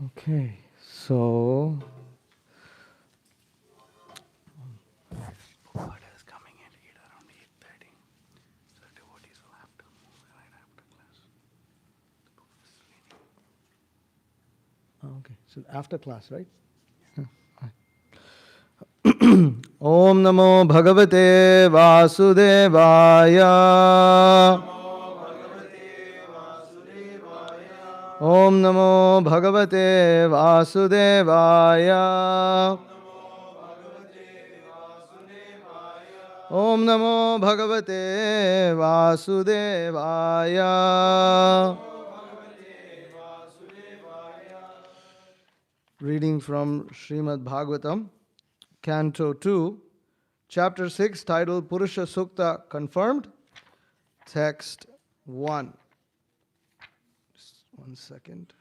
Okay, so what is coming at 8 around 8:30? So devotees will have to move right after class. Okay, so after class, right? Om Namo Bhagavate Vasudevaya. Om Namo Bhagavate Vasudevaya. Om Namo Bhagavate Vasudevaya. Reading from Srimad Bhagavatam, Canto 2, Chapter 6, titled Purusha Sukta Confirmed, Text 1. Just 1 second.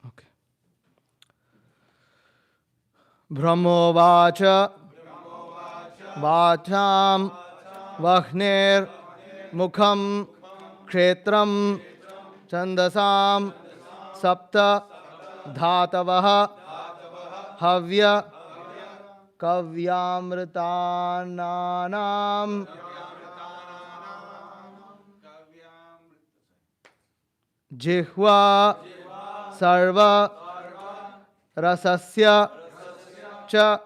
Okay. Brahmovacha Vacham Vahner Mukham Kshetram Chandasam Sapta Dhatavaha Havya Kavyamritananam Jihva Sarva Rasasya Cha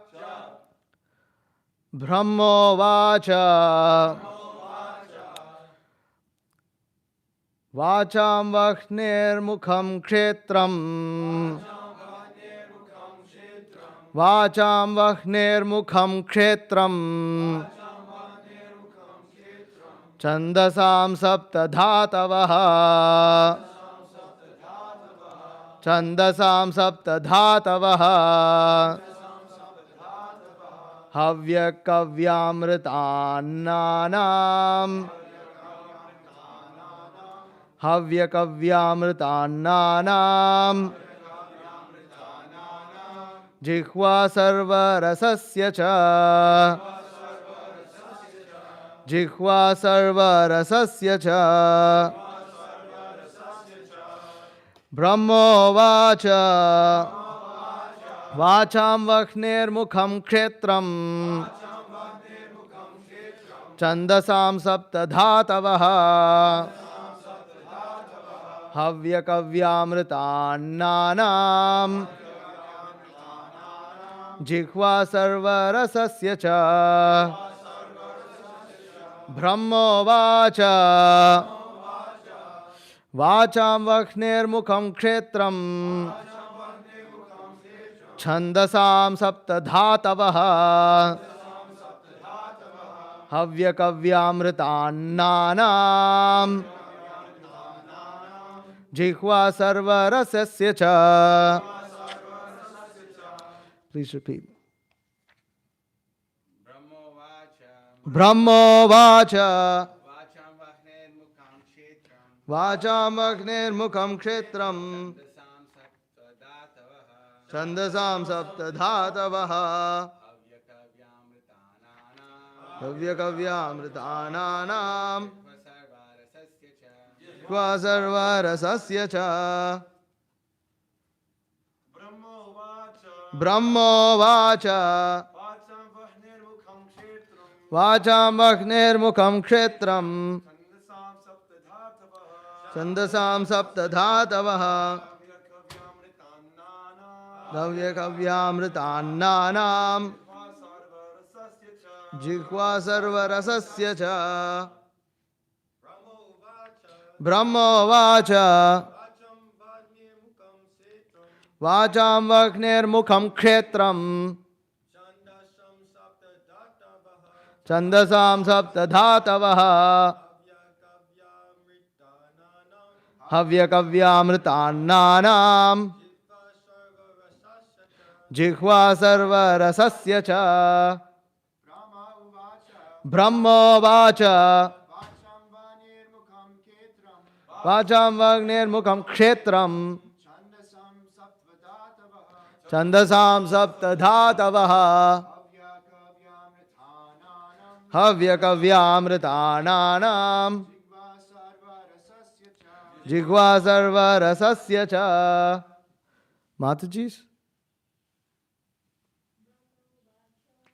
Brahmovacha Vacham Vahnir Mukham Kshetram Vacham Vahnir Mukham Kshetram Chandasam Sapta Dhatavaha Chandasam Sapta Dhatavaha Havya Kavyamritananam Havya Kavyamritananam Jihva Sarva Rasasya Cha Jihva Sarva Rasasya Cha Brahmovacha Vacham Vahnir Mukham Kshetram Chandasam Sapta Dhatavaha Havya Kavyamritananam Jihva Sarva Rasasya Cha Brahmovacha Vacham Vahnir Mukham Kshetram Chandasam Sapta Dhatavaha Havya Kavyamritananam Jihva Sarva Rasasya Cha. Please repeat. Brahmovacha Vacham Vahnir Mukham Kshetram Chandasam Sapta Dhatavaha Havya Kavyamritananam Jihva Sarva Rasasya Cha. Brahmovacha Vacham Vahnir Mukham Kshetram Chandasam Sapta Dhatavaha Havya Kavyamritananam Jihva Sarva Rasasya Cha. Brahmovacha Vacham Vahnir Mukham Kshetram Chandasam Sapta Dhatavaha Havya Kavyamritananam Jihva Sarva Rasasya Cha. Brahmovacha Vacham Vahnir Mukham Kshetram Chandasam Sapta Dhatavaha Havyakavyamritananam Jigva sarva rasasya cha. Mataji's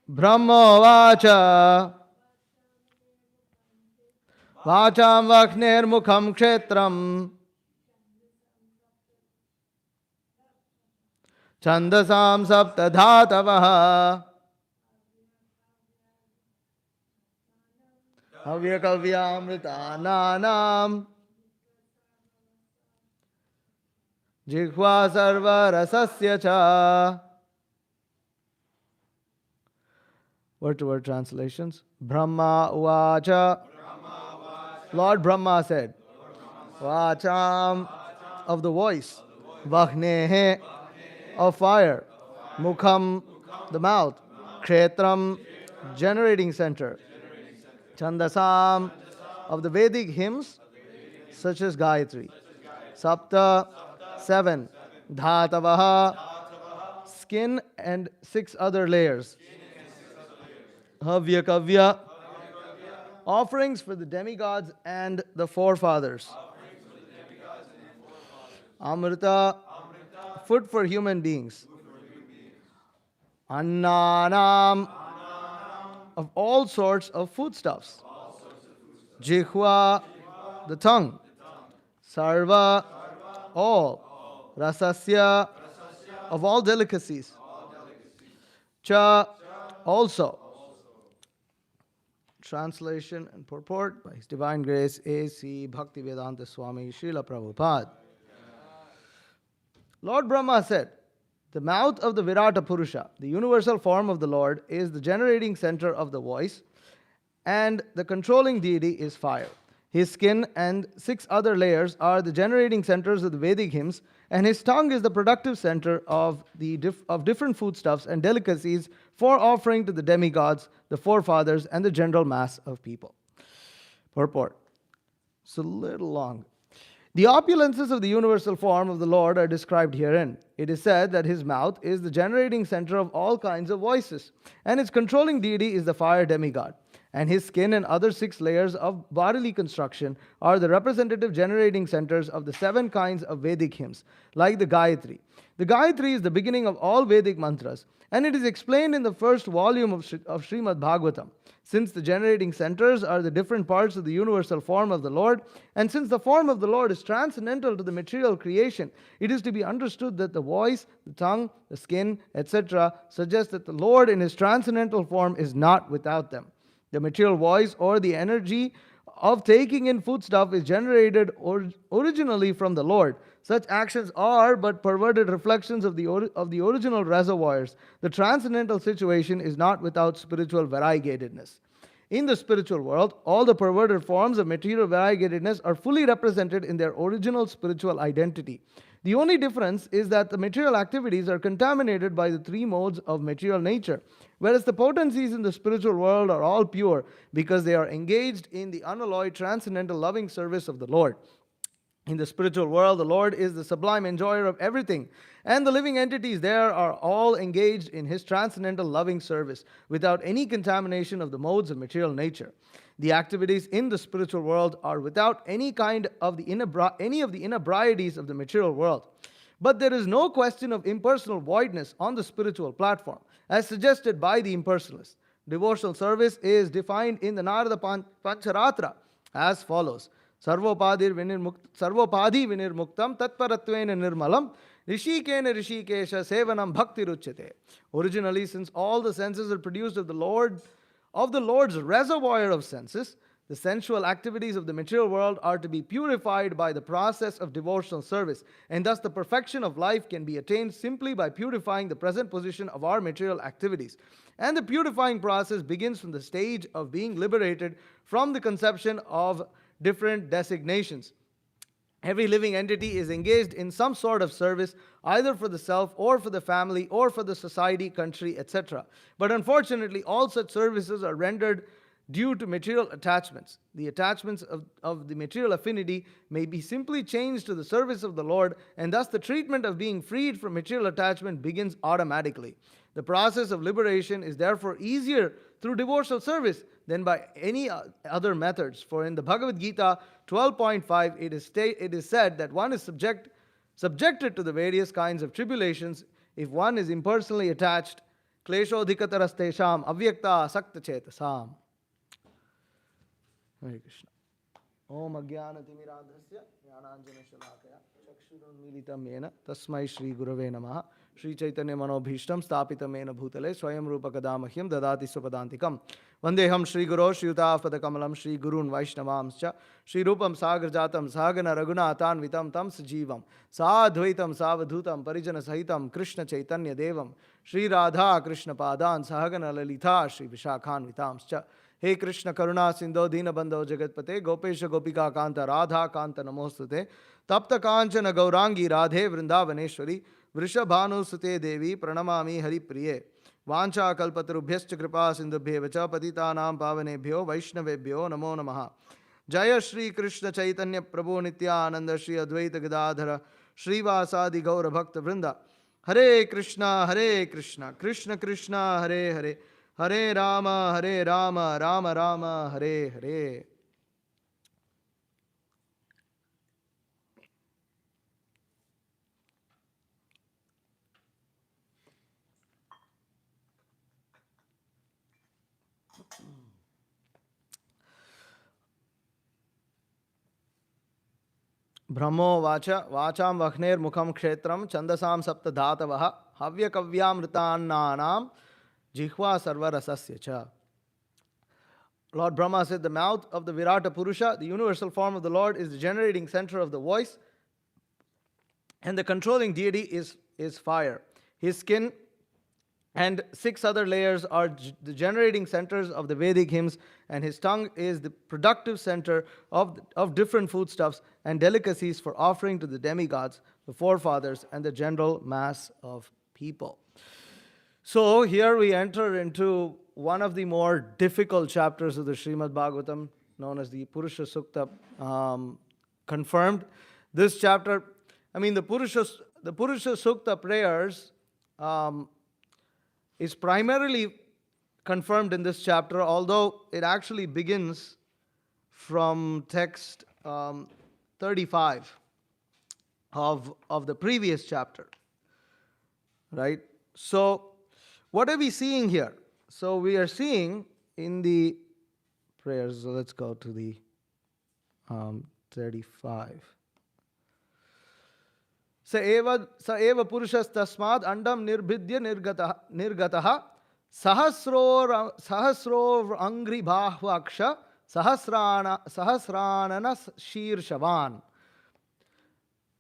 Brahma vacha Vacham vaknir mukham kshetram Chandasam saptadhatavaha Havyakavyamritananam Jihva sarva rasasya cha. Word-to-word translations. Brahma Uvacha. Lord Brahma said, Vacham, of the voice, Vahnehe, of fire, Mukham, the mouth, Kshetram, generating center, Chandasam, of the Vedic hymns, such as Gayatri, Sapta, 7, Dhatavaha, skin and 6 other layers, Havyakavya, offerings for the demigods and the forefathers, Amrita, food for human beings, Annanam, of all sorts of foodstuffs, Jihva, the tongue, Sarva, all, Rasasya, of all delicacies, Cha, also. Translation and purport by His Divine Grace A.C. Bhaktivedanta Swami Srila Prabhupada. Lord Brahma said, the mouth of the Virata Purusha, the universal form of the Lord, is the generating center of the voice, and the controlling deity is fire. His skin and 6 other layers are the generating centers of the Vedic hymns, and his tongue is the productive center of different foodstuffs and delicacies for offering to the demigods, the forefathers, and the general mass of people. Purport. It's a little long. The opulences of the universal form of the Lord are described herein. It is said that his mouth is the generating center of all kinds of voices, and its controlling deity is the fire demigod. And his skin and other 6 layers of bodily construction are the representative generating centers of the 7 kinds of Vedic hymns, like the Gayatri. The Gayatri is the beginning of all Vedic mantras, and it is explained in the first volume of Srimad Bhagavatam. Since the generating centers are the different parts of the universal form of the Lord, and since the form of the Lord is transcendental to the material creation, it is to be understood that the voice, the tongue, the skin, etc. suggest that the Lord in his transcendental form is not without them. The material voice or the energy of taking in foodstuff is generated originally from the Lord. Such actions are but perverted reflections of the original reservoirs. The transcendental situation is not without spiritual variegatedness. In the spiritual world, all the perverted forms of material variegatedness are fully represented in their original spiritual identity. The only difference is that the material activities are contaminated by the 3 modes of material nature, whereas the potencies in the spiritual world are all pure because they are engaged in the unalloyed transcendental loving service of the Lord. In the spiritual world, the Lord is the sublime enjoyer of everything, and the living entities there are all engaged in his transcendental loving service without any contamination of the modes of material nature. The activities in the spiritual world are without any of the inebrieties of the material world. But there is no question of impersonal voidness on the spiritual platform, as suggested by the impersonalists. Devotional service is defined in the Narada Pancharatra as follows. Sarvopadi vinirmuktam tatparatvena nirmalam rishikena rishikesha sevanam bhakti ruchyate. Originally, since all the senses are produced of the Lord's reservoir of senses, the sensual activities of the material world are to be purified by the process of devotional service, and thus the perfection of life can be attained simply by purifying the present position of our material activities. And the purifying process begins from the stage of being liberated from the conception of different designations. Every living entity is engaged in some sort of service, either for the self or for the family or for the society, country, etc. But unfortunately, all such services are rendered due to material attachments. The attachments of the material affinity may be simply changed to the service of the Lord, and thus the treatment of being freed from material attachment begins automatically. The process of liberation is therefore easier through devotional service than by any other methods. For in the Bhagavad Gita 12.5, it is said that one is subjected to the various kinds of tribulations if one is impersonally attached. Kleshodhikatarastesham avyakta sakta chetasam. Hare Krishna. Om Ajnanatimirandhasya Jnananjana Shalakaya Chakshurunmilitam Yena Tasmai Shri Gurave Namaha Shri Chaitanya Manobhishtam Stapitam Yena Bhutale Swayam Rupa Kadamahyam Dadati Swapadantikam Vandeham Shri Guru Shriyuta Padakamalam Shri Gurun Vaishnavamscha Shri Rupam Sagarjatam Sagana Raghunathan Vitam Tam Sajivam Sadhvaitam Savadhutam Parijana Sahitam Krishna Chaitanya Devam Shri Radha Krishna Padan Sahagana Lalita Shri Vishakhan Vitamscha हे कृष्ण करुणा सिंधो दीनबंधो जगतपते गोपेश गोपिका कांत राधा कांत नमोस्तुते तप्त कांचन गौरांगी राधे वृंदावनेश्वरी वृषभानुसुते देवी प्रणमामि हरिप्रिये वांछा कल्पतरुभ्यश्च कृपा सिंधुभ्येव च पतितानां पावनेभ्यो वैष्णवेभ्यो नमो नमः। जय श्री कृष्ण चैतन्य प्रभु नित्यानंद श्री अद्वैत गदाधर श्रीवासादि गौर भक्त वृंद हरे कृष्णा कृष्ण कृष्ण हरे हरे हरे राम राम राम हरे हरे। ब्रह्मो वाच वाचां वह्नेर्मुखं क्षेत्रं छन्दसां सप्तधातवः हव्यकव्यामृतान्नानां Jihva sarvarasasya cha. Lord Brahma said, the mouth of the Virata Purusha, the universal form of the Lord, is the generating center of the voice, and the controlling deity is fire. His skin and 6 other layers are the generating centers of the Vedic hymns, and his tongue is the productive center of different foodstuffs and delicacies for offering to the demigods, the forefathers, and the general mass of people. So here we enter into one of the more difficult chapters of the Srimad Bhagavatam, known as the Purusha Sukta, confirmed. This chapter, the Purusha Sukta prayers is primarily confirmed in this chapter, although it actually begins from text 35 of the previous chapter, right? So what are we seeing here? So we are seeing in the prayers, so let's go to the 35. Sa eva purushas tasmad andam nirbhidya nirgataha sahasro angri bahvaksha sahasranana shirshavan.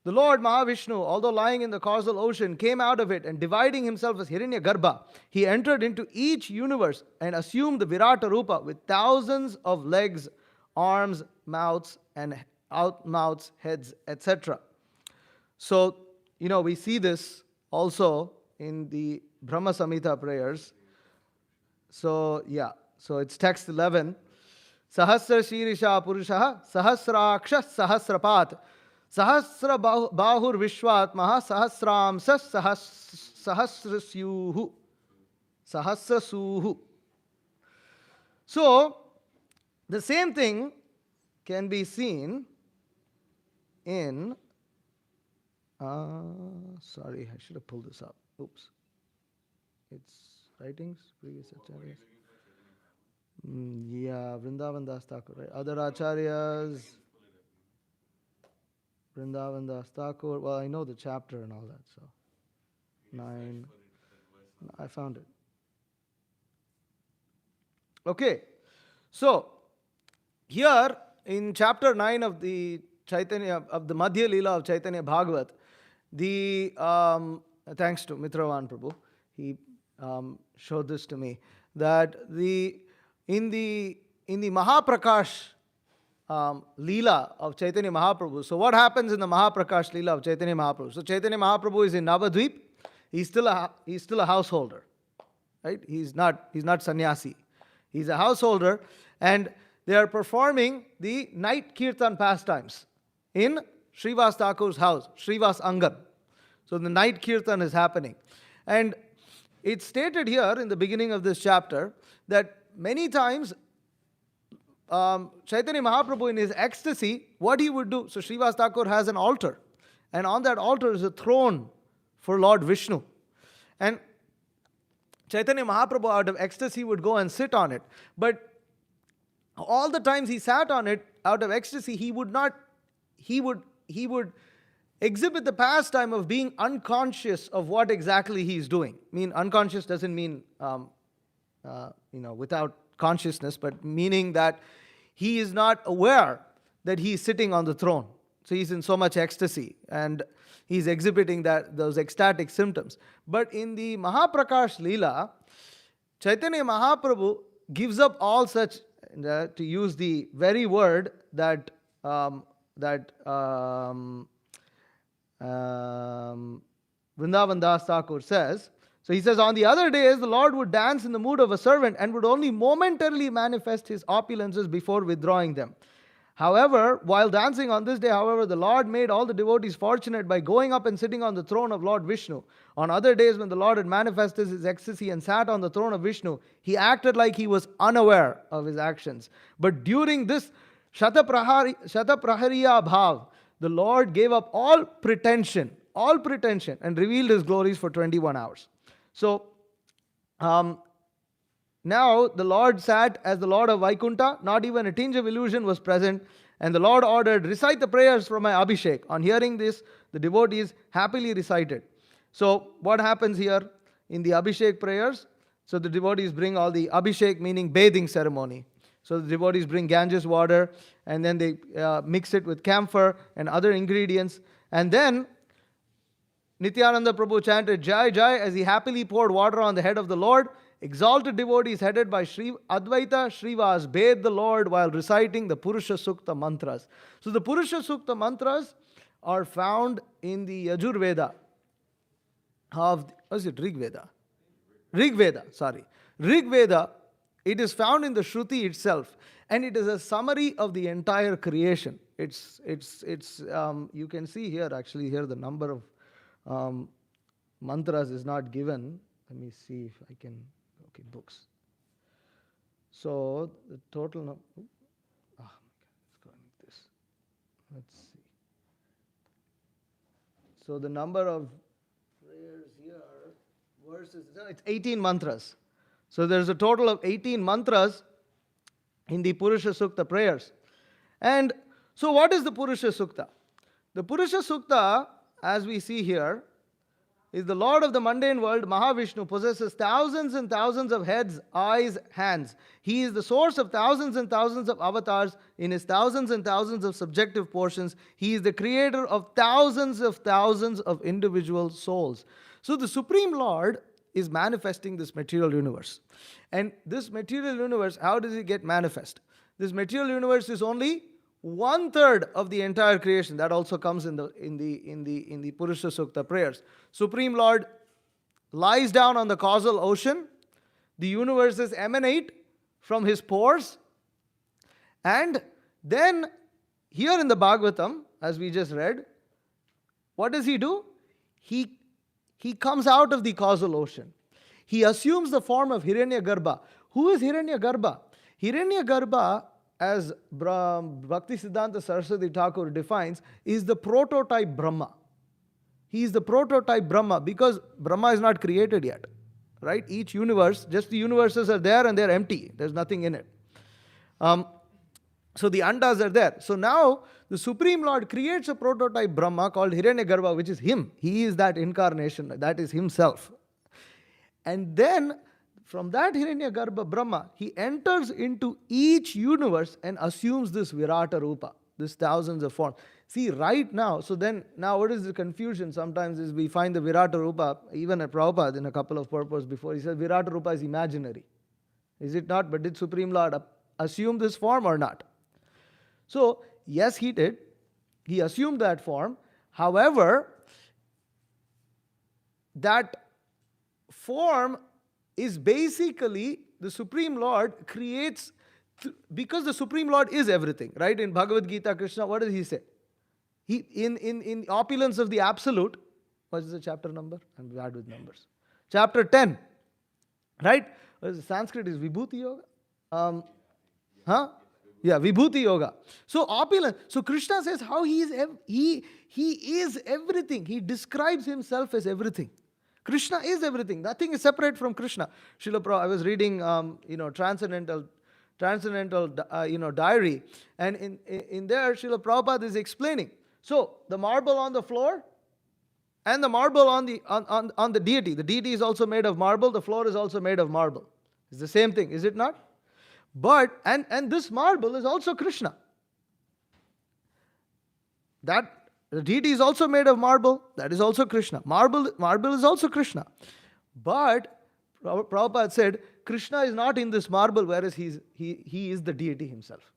The Lord Mahavishnu, although lying in the causal ocean, came out of it, and dividing himself as Hiranyagarbha, he entered into each universe and assumed the Virata Rupa with thousands of legs, arms, mouths, and outmouths, heads, etc. So, we see this also in the Brahma Samhita prayers. So, it's text 11. Sahasra Shirisha Purushaha Sahasraksha Sahasrapat Sahasra Bahur Vishwatmaha Sahasramsa Sahasrasuhu. So, the same thing can be seen in sorry, I should have pulled this up. Oops. It's writings, previous acharyas. Vrindavan Das Thakur, right? Other acharyas, Vrindavan Das Thakur. Well, I know the chapter and all that, so 9. I found it. Okay, so here in chapter 9 of the Chaitanya, of the Madhya Leela of Chaitanya Bhagavat, the thanks to Mitravan Prabhu, he showed this to me, that in the Mahaprakash Leela of Chaitanya Mahaprabhu. So what happens in the Mahaprakash Leela of Chaitanya Mahaprabhu? So Chaitanya Mahaprabhu is in Navadvip. He's still a householder, right? He's not sannyasi. He's a householder, And they are performing the night kirtan pastimes in Srivas Thakur's house, Srivas Angan. So the night kirtan is happening. And it's stated here in the beginning of this chapter that many times Chaitanya Mahaprabhu in his ecstasy, what he would do, so Srivas Thakur has an altar, and on that altar is a throne for Lord Vishnu. And Chaitanya Mahaprabhu out of ecstasy would go and sit on it. But all the times he sat on it out of ecstasy, he would exhibit the pastime of being unconscious of what exactly he is doing. I mean, unconscious doesn't mean without consciousness, but meaning that he is not aware that he is sitting on the throne. So he's in so much ecstasy and he's exhibiting those ecstatic symptoms. But in the Mahaprakash Leela, Chaitanya Mahaprabhu gives up all such, to use the very word that Vrindavan Das Thakur says. So he says, on the other days, the Lord would dance in the mood of a servant and would only momentarily manifest his opulences before withdrawing them. However, while dancing on this day, however, the Lord made all the devotees fortunate by going up and sitting on the throne of Lord Vishnu. On other days, when the Lord had manifested his ecstasy and sat on the throne of Vishnu, he acted like he was unaware of his actions. But during this Shata Prahariya Bhav, the Lord gave up all pretension, and revealed his glories for 21 hours. So, now the Lord sat as the Lord of Vaikuntha, not even a tinge of illusion was present, and the Lord ordered, recite the prayers from my Abhishek. On hearing this, the devotees happily recited. So, what happens here in the Abhishek prayers? So, the devotees bring all the Abhishek, meaning bathing ceremony. So, the devotees bring Ganges water, and then they mix it with camphor and other ingredients, and then Nityananda Prabhu chanted Jai Jai as he happily poured water on the head of the Lord. Exalted devotees headed by Sri Advaita Srivas bathed the Lord while reciting the Purusha Sukta mantras. So the Purusha Sukta mantras are found in the Yajurveda of, was it Rig Veda? Rig Veda, sorry. Rig Veda, it is found in the Shruti itself, and it is a summary of the entire creation. It's you can see here, actually here the number of mantras is not given. Let me see if I can, okay, books. So the total number, oh my God, it's going like this. Let's see. So the number of prayers here, verses, it's 18 mantras. So there's a total of 18 mantras in the Purusha Sukta prayers. And so what is the Purusha Sukta? The Purusha Sukta, as we see here, is the Lord of the mundane world. Mahavishnu possesses thousands and thousands of heads, eyes, hands. He is the source of thousands and thousands of avatars in his thousands and thousands of subjective portions. He is the creator of thousands of individual souls. So the Supreme Lord is manifesting this material universe. And this material universe, how does it get manifest? This material universe is only 1/3 of the entire creation. That also comes in the Purusha Sukta prayers. Supreme Lord lies down on the causal ocean. The universes emanate from his pores. And then here in the Bhagavatam, as we just read, what does he do? He comes out of the causal ocean. He assumes the form of Hiranyagarbha. Who is Hiranyagarbha? Hiranyagarbha, as Bhakti Siddhanta Saraswati Thakur defines, is the prototype Brahma. He is the prototype Brahma because Brahma is not created yet. Right? Each universe, just the universes are there and they're empty. There's nothing in it. So the andas are there. So now the Supreme Lord creates a prototype Brahma called Hiranyagarbha, which is him. He is that incarnation. That is himself. And then from that Hiranyagarbha Brahma, he enters into each universe and assumes this Virata Rupa, this thousands of forms. See, right now, so then, now what is the confusion sometimes is we find the Virata Rupa, even at Prabhupada in a couple of purports before, he says Virata Rupa is imaginary. Is it not? But did Supreme Lord assume this form or not? So, yes, he did. He assumed that form. However, that form is basically, the Supreme Lord creates Because the Supreme Lord is everything, right? In Bhagavad Gita, Krishna, what does he say? He in opulence of the absolute, what is the chapter number? I'm bad with numbers. Chapter 10, right? What is the Sanskrit is Vibhuti Yoga? Huh? Yeah, Vibhuti Yoga. So opulent. So Krishna says how he is everything. He describes himself as everything. Krishna is everything. Nothing is separate from Krishna. Srila Prabhupada, I was reading, transcendental, diary, and in there, Srila Prabhupada is explaining. So the marble on the floor, and the marble on the deity. The deity is also made of marble. The floor is also made of marble. It's the same thing, is it not? But and this marble is also Krishna. That the deity is also made of marble. That is also Krishna. Marble is also Krishna. But Prabhupada said Krishna is not in this marble, whereas he is the deity himself.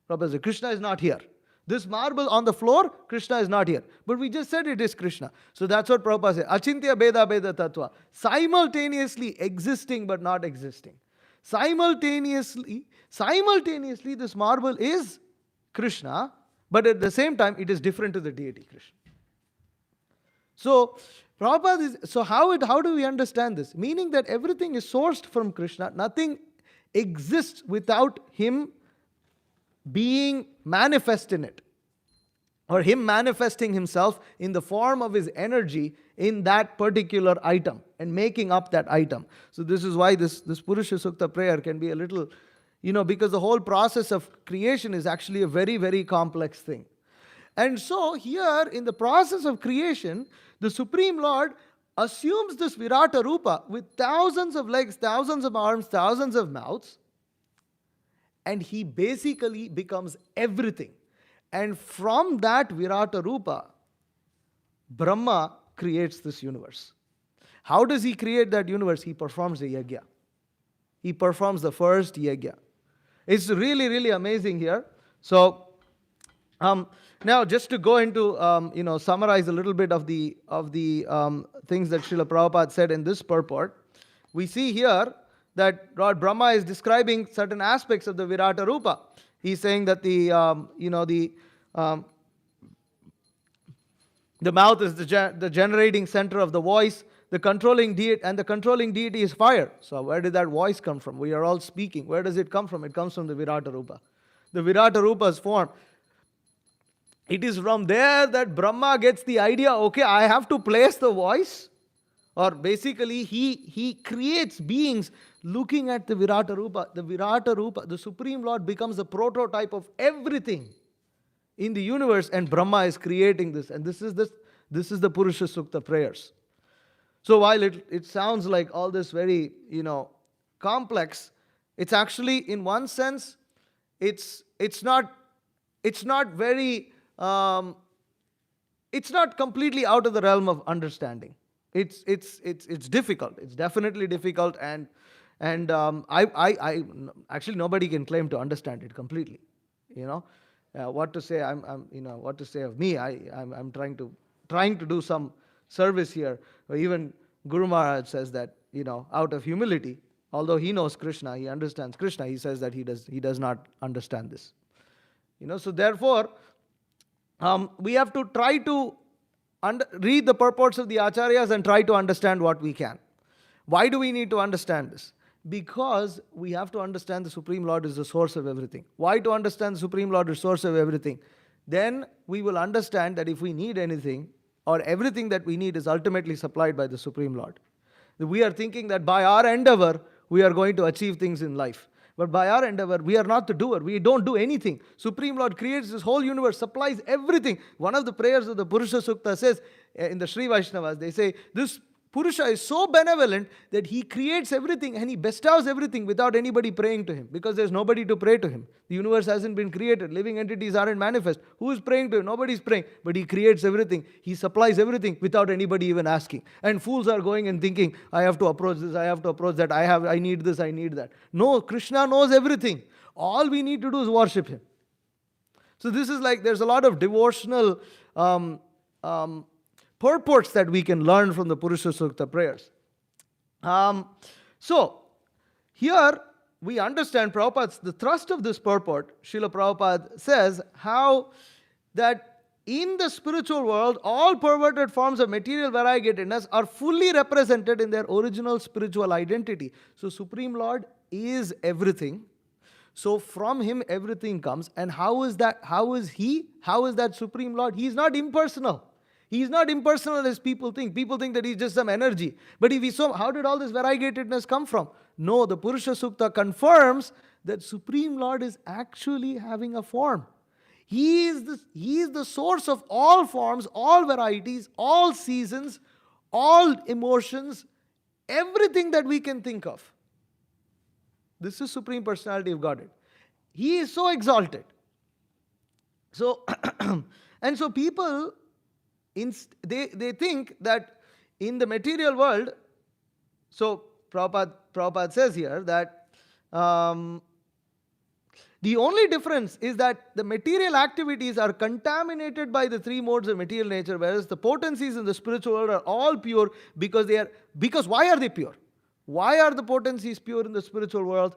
Prabhupada said Krishna is not here. This marble on the floor, Krishna is not here. But we just said it is Krishna. So that's what Prabhupada said. Achintya Beda Beda Tattva. Simultaneously existing but not existing. Simultaneously, this marble is Krishna, but at the same time, it is different to the deity Krishna. So, Prabhupada is, so how do we understand this? Meaning that everything is sourced from Krishna. Nothing exists without him being manifest in it, or him manifesting himself in the form of his energy in that particular item and making up that item. So this is why this Purusha Sukta prayer can be a little, because the whole process of creation is actually a very, very complex thing. And so here in the process of creation, the Supreme Lord assumes this Virata Rupa with thousands of legs, thousands of arms, thousands of mouths, and he basically becomes everything. And from that Virata Rupa, Brahma creates this universe. How does he create that universe? He performs a yajna. He performs the first yajna. It's really, really amazing here. So, now just to go into, summarize a little bit of the things that Srila Prabhupada said in this purport, we see here that Lord Brahma is describing certain aspects of the Virata Rupa. He's saying that the mouth is the generating center of the voice, the controlling deity is fire. So where did that voice come from? We are all speaking. Where does it come from? It comes from the Virata Rupa. The Virata Rupa's form. It is from there that Brahma gets the idea, okay, I have to place the voice. Or basically, he creates beings looking at the Virata Rupa. The Virata Rupa, the Supreme Lord becomes the prototype of everything in the universe, and Brahma is creating this. And this is the Purusha Sukta prayers. So while it sounds like all this very, complex, it's actually, in one sense, it's not very, it's not completely out of the realm of understanding. It's difficult. It's definitely difficult, and I actually nobody can claim to understand it completely. What to say? What to say of me? I'm trying to do some service here. Even Guru Maharaj says that out of humility, although he knows Krishna, he understands Krishna, he says that he does not understand this. So therefore, we have to try to read the purports of the acharyas and try to understand what we can. Why do we need to understand this? Because we have to understand the Supreme Lord is the source of everything. Why to understand the Supreme Lord is the source of everything? Then we will understand that if we need anything, or everything that we need is ultimately supplied by the Supreme Lord. We are thinking that by our endeavor, we are going to achieve things in life. But by our endeavor, we are not the doer. We don't do anything. Supreme Lord creates this whole universe, supplies everything. One of the prayers of the Purusha Sukta says, in the Sri Vaishnavas, they say, this Purusha is so benevolent that he creates everything and he bestows everything without anybody praying to him, because there's nobody to pray to him. The universe hasn't been created. Living entities aren't manifest. Who is praying to him? Nobody's praying. But he creates everything. He supplies everything without anybody even asking. And fools are going and thinking, I have to approach this, I have to approach that, I need this, I need that. No, Krishna knows everything. All we need to do is worship him. So this is like, there's a lot of devotional purports that we can learn from the Purusha Sukta prayers. So, here we understand Prabhupada's, the thrust of this purport, Srila Prabhupada says how that in the spiritual world, all perverted forms of material variegatedness are fully represented in their original spiritual identity. So Supreme Lord is everything. So from him everything comes. And how is that? How is he? How is that Supreme Lord? He is not impersonal. He is not impersonal as people think. People think that he's just some energy. But if we saw, how did all this variegatedness come from? No, the Purusha Sukta confirms that Supreme Lord is actually having a form. He is the source of all forms, all varieties, all seasons, all emotions, everything that we can think of. This is Supreme Personality of Godhead. He is so exalted. So, and so people, they think that in the material world, so Prabhupada says here that the only difference is that the material activities are contaminated by the three modes of material nature, whereas the potencies in the spiritual world are all pure because why are they pure? Why are the potencies pure in the spiritual world?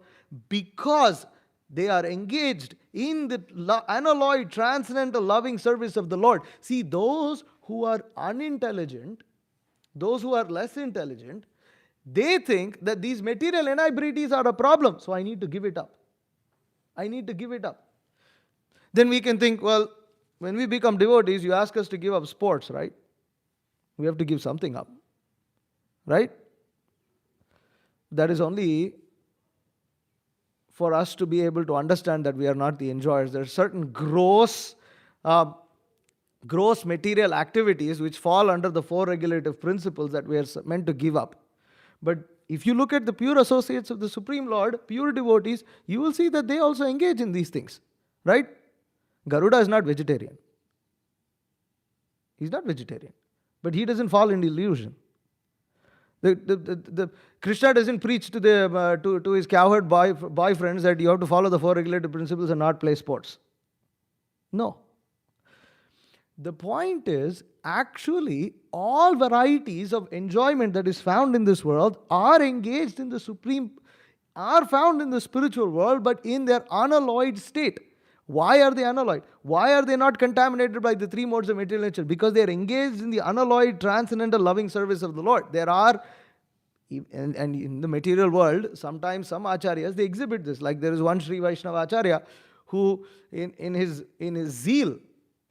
Because they are engaged in the unalloyed, transcendental, loving service of the Lord. See, those who are unintelligent, those who are less intelligent, they think that these material inebrities are a problem, so I need to give it up. I need to give it up. Then we can think, well, when we become devotees, you ask us to give up sports, right? We have to give something up, right? That is only for us to be able to understand that we are not the enjoyers. There are certain gross material activities which fall under the four regulative principles that we are meant to give up. But if you look at the pure associates of the Supreme Lord, pure devotees, you will see that they also engage in these things, right? Garuda is not vegetarian. He's not vegetarian. But he doesn't fall into illusion. The Krishna doesn't preach to his cowherd boyfriends that you have to follow the four regulative principles and not play sports. No. The point is, actually, all varieties of enjoyment that is found in this world are engaged in the supreme, are found in the spiritual world, but in their unalloyed state. Why are they unalloyed? Why are they not contaminated by the three modes of material nature? Because they are engaged in the unalloyed, transcendental, loving service of the Lord. There are, and in the material world, sometimes some acharyas, they exhibit this. Like there is one Sri Vaishnava acharya who, in his zeal,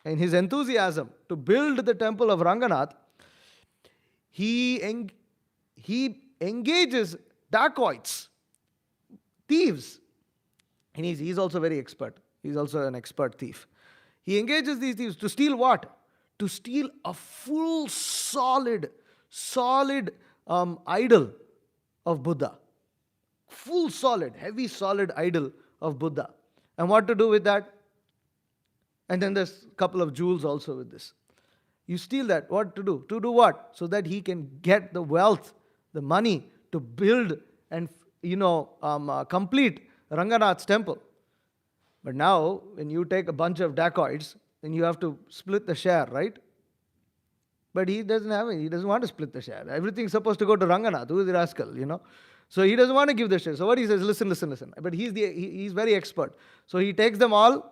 in his enthusiasm to build the temple of Ranganath, he engages dacoits, thieves. And he's also very expert. He's also an expert thief. He engages these thieves to steal what? To steal a full solid idol of Buddha. Full solid, heavy solid idol of Buddha. And what to do with that? And then there's a couple of jewels also with this. You steal that. What to do? To do what? So that he can get the wealth, the money to build and complete Ranganath's temple. But now, when you take a bunch of dacoits, then you have to split the share, right? But he doesn't want to split the share. Everything's supposed to go to Ranganath. Who is the rascal, So he doesn't want to give the share. So what he says, listen. But he's very expert. So he takes them all.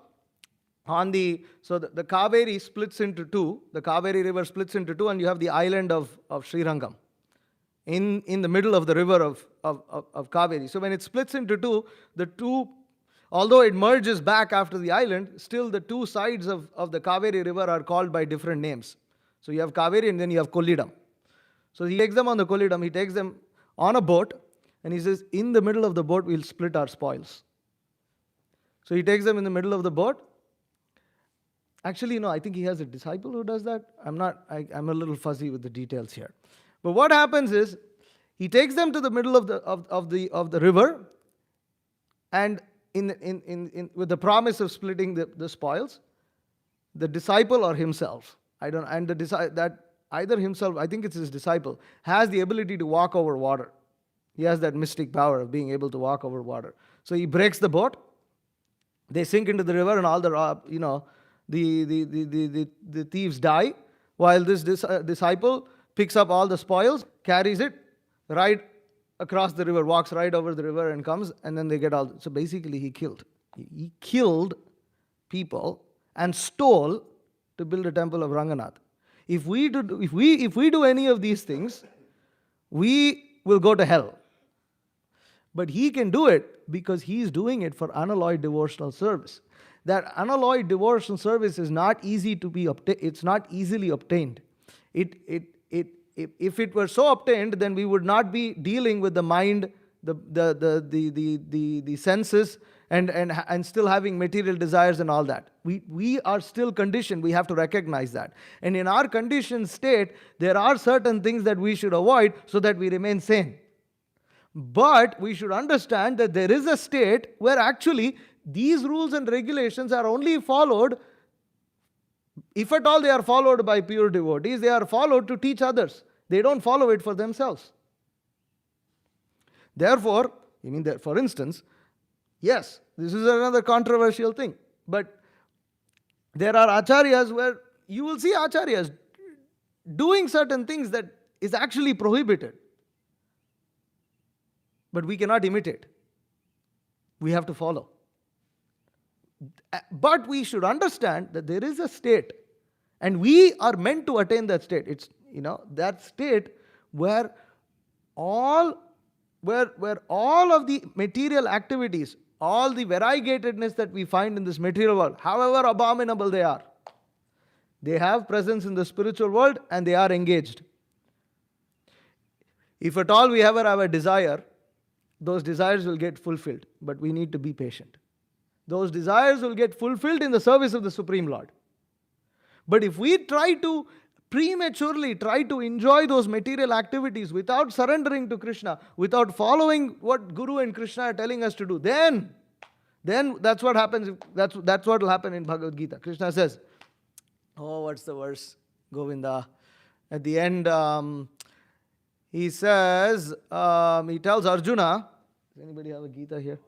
The Kaveri splits into two. The Kaveri river splits into two, and you have the island of Srirangam in the middle of the river of Kaveri. So when it splits into two, although it merges back after the island, still the two sides of the Kaveri river are called by different names. So you have Kaveri and then you have Kollidam. So he takes them on the Kollidam, he takes them on a boat, and he says, in the middle of the boat, we'll split our spoils. So he takes them in the middle of the boat. Actually, no, I think he has a disciple who does that. I'm a little fuzzy with the details here. But what happens is, he takes them to the middle of the river, and with the promise of splitting the spoils, the disciple or himself, either himself, I think it's his disciple, has the ability to walk over water. He has that mystic power of being able to walk over water. So he breaks the boat, they sink into the river, and all the thieves die, while this disciple picks up all the spoils, carries it right across the river, walks right over the river and comes, and then they get all. So basically, he killed. He killed people and stole to build a temple of Ranganath. If we do any of these things, we will go to hell. But he can do it because he is doing it for unalloyed devotional service. That unalloyed devotional service is not easy to be obtained. It's not easily obtained. If it were so obtained, then we would not be dealing with the mind, the senses, and still having material desires and all that. We are still conditioned. We have to recognize that. And in our conditioned state, there are certain things that we should avoid so that we remain sane. But we should understand that there is a state where actually these rules and regulations are only followed, if at all they are followed by pure devotees, they are followed to teach others. They don't follow it for themselves. Therefore, for instance, yes, this is another controversial thing, but there are acharyas where you will see acharyas doing certain things that is actually prohibited. But we cannot imitate. We have to follow. But we should understand that there is a state, and we are meant to attain that state. It's that state where all of the material activities, all the variegatedness that we find in this material world, however abominable they are, they have presence in the spiritual world and they are engaged. If at all we ever have a desire, those desires will get fulfilled, but we need to be patient. Those desires will get fulfilled in the service of the Supreme Lord. But if we try to prematurely try to enjoy those material activities without surrendering to Krishna, without following what Guru and Krishna are telling us to do, then that's what happens. That's what will happen in Bhagavad Gita. Krishna says, what's the verse? Govinda. At the end, he says, he tells Arjuna, does anybody have a Gita here?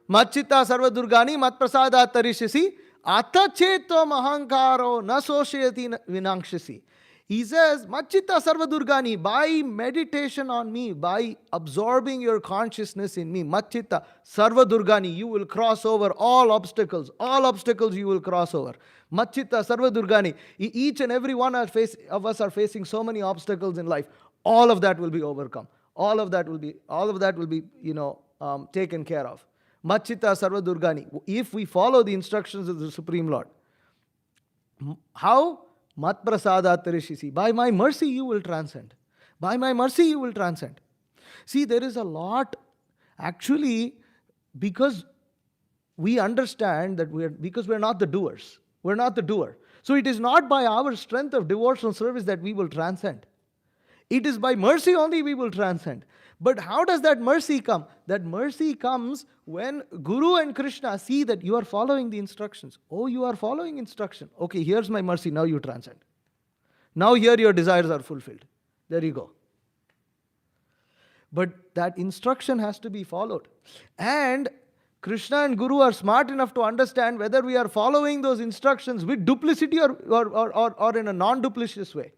Machchitta sarva durgani mat prasadat tarishisi ata chetvam ahankaro na soshayati vinangshisi. He says, Machchitta sarva durgani, by meditation on me, by absorbing your consciousness in me, Machchitta sarva durgani, you will cross over all obstacles you will cross over. Machchitta sarva durgani, each and every one of us are facing so many obstacles in life. All of that will be overcome. All of that will be taken care of. Machchitta sarva durgani. If we follow the instructions of the Supreme Lord. How? Mat prasadat tarishisi. By my mercy you will transcend. By my mercy you will transcend. See, there is a lot, actually, because we understand that because we're not the doers. We're not the doer. So it is not by our strength of devotional service that we will transcend. It is by mercy only we will transcend. But how does that mercy come? That mercy comes when Guru and Krishna see that you are following the instructions. Oh, you are following instruction. Okay, here's my mercy. Now you transcend. Now here your desires are fulfilled. There you go. But that instruction has to be followed. And Krishna and Guru are smart enough to understand whether we are following those instructions with duplicity or in a non-duplicitous way.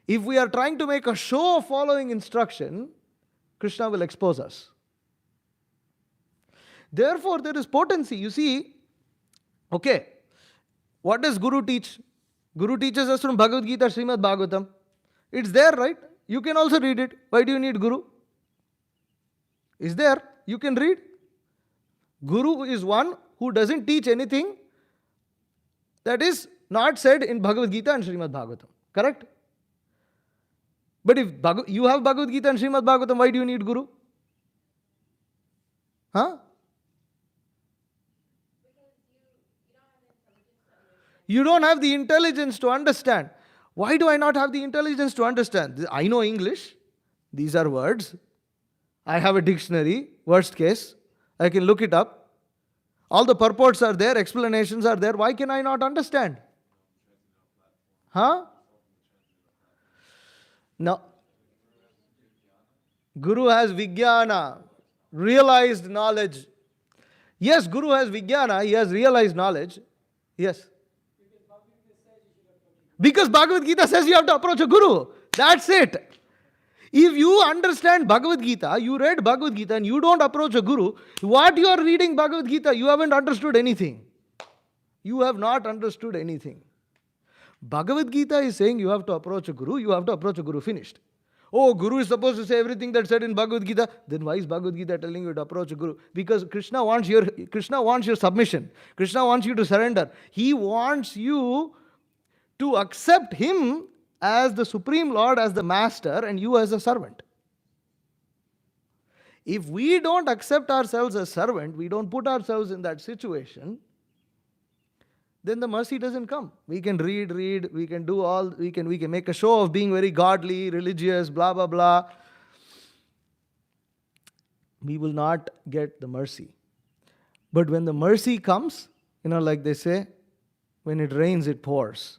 If we are trying to make a show of following instruction, Krishna will expose us. Therefore, there is potency. You see, okay, what does Guru teach? Guru teaches us from Bhagavad Gita, Srimad Bhagavatam. It's there, right? You can also read it. Why do you need Guru? It's there. You can read. Guru is one who doesn't teach anything that is not said in Bhagavad Gita and Srimad Bhagavatam. Correct? But if you have Bhagavad Gita and Srimad Bhagavatam, why do you need Guru? Huh? You don't have the intelligence to understand. Why do I not have the intelligence to understand? I know English. These are words. I have a dictionary, worst case. I can look it up. All the purports are there, explanations are there. Why can I not understand? Huh? No. Guru has Vijnana, realized knowledge. Yes, Guru has Vijnana, he has realized knowledge. Yes. Because Bhagavad Gita says you have to approach a Guru. That's it. If you understand Bhagavad Gita, you read Bhagavad Gita and you don't approach a guru, what you are reading Bhagavad Gita, you haven't understood anything. You have not understood anything. Bhagavad Gita is saying you have to approach a guru, you have to approach a guru, finished. Oh, guru is supposed to say everything that's said in Bhagavad Gita. Then why is Bhagavad Gita telling you to approach a guru? Because Krishna wants your submission. Krishna wants you to surrender. He wants you to accept him as the Supreme Lord, as the master, and you as a servant. If we don't accept ourselves as servant, we don't put ourselves in that situation, then the mercy doesn't come. We can read, we can do all, we can make a show of being very godly, religious, blah, blah, blah. We will not get the mercy. But when the mercy comes, like they say, when it rains, it pours.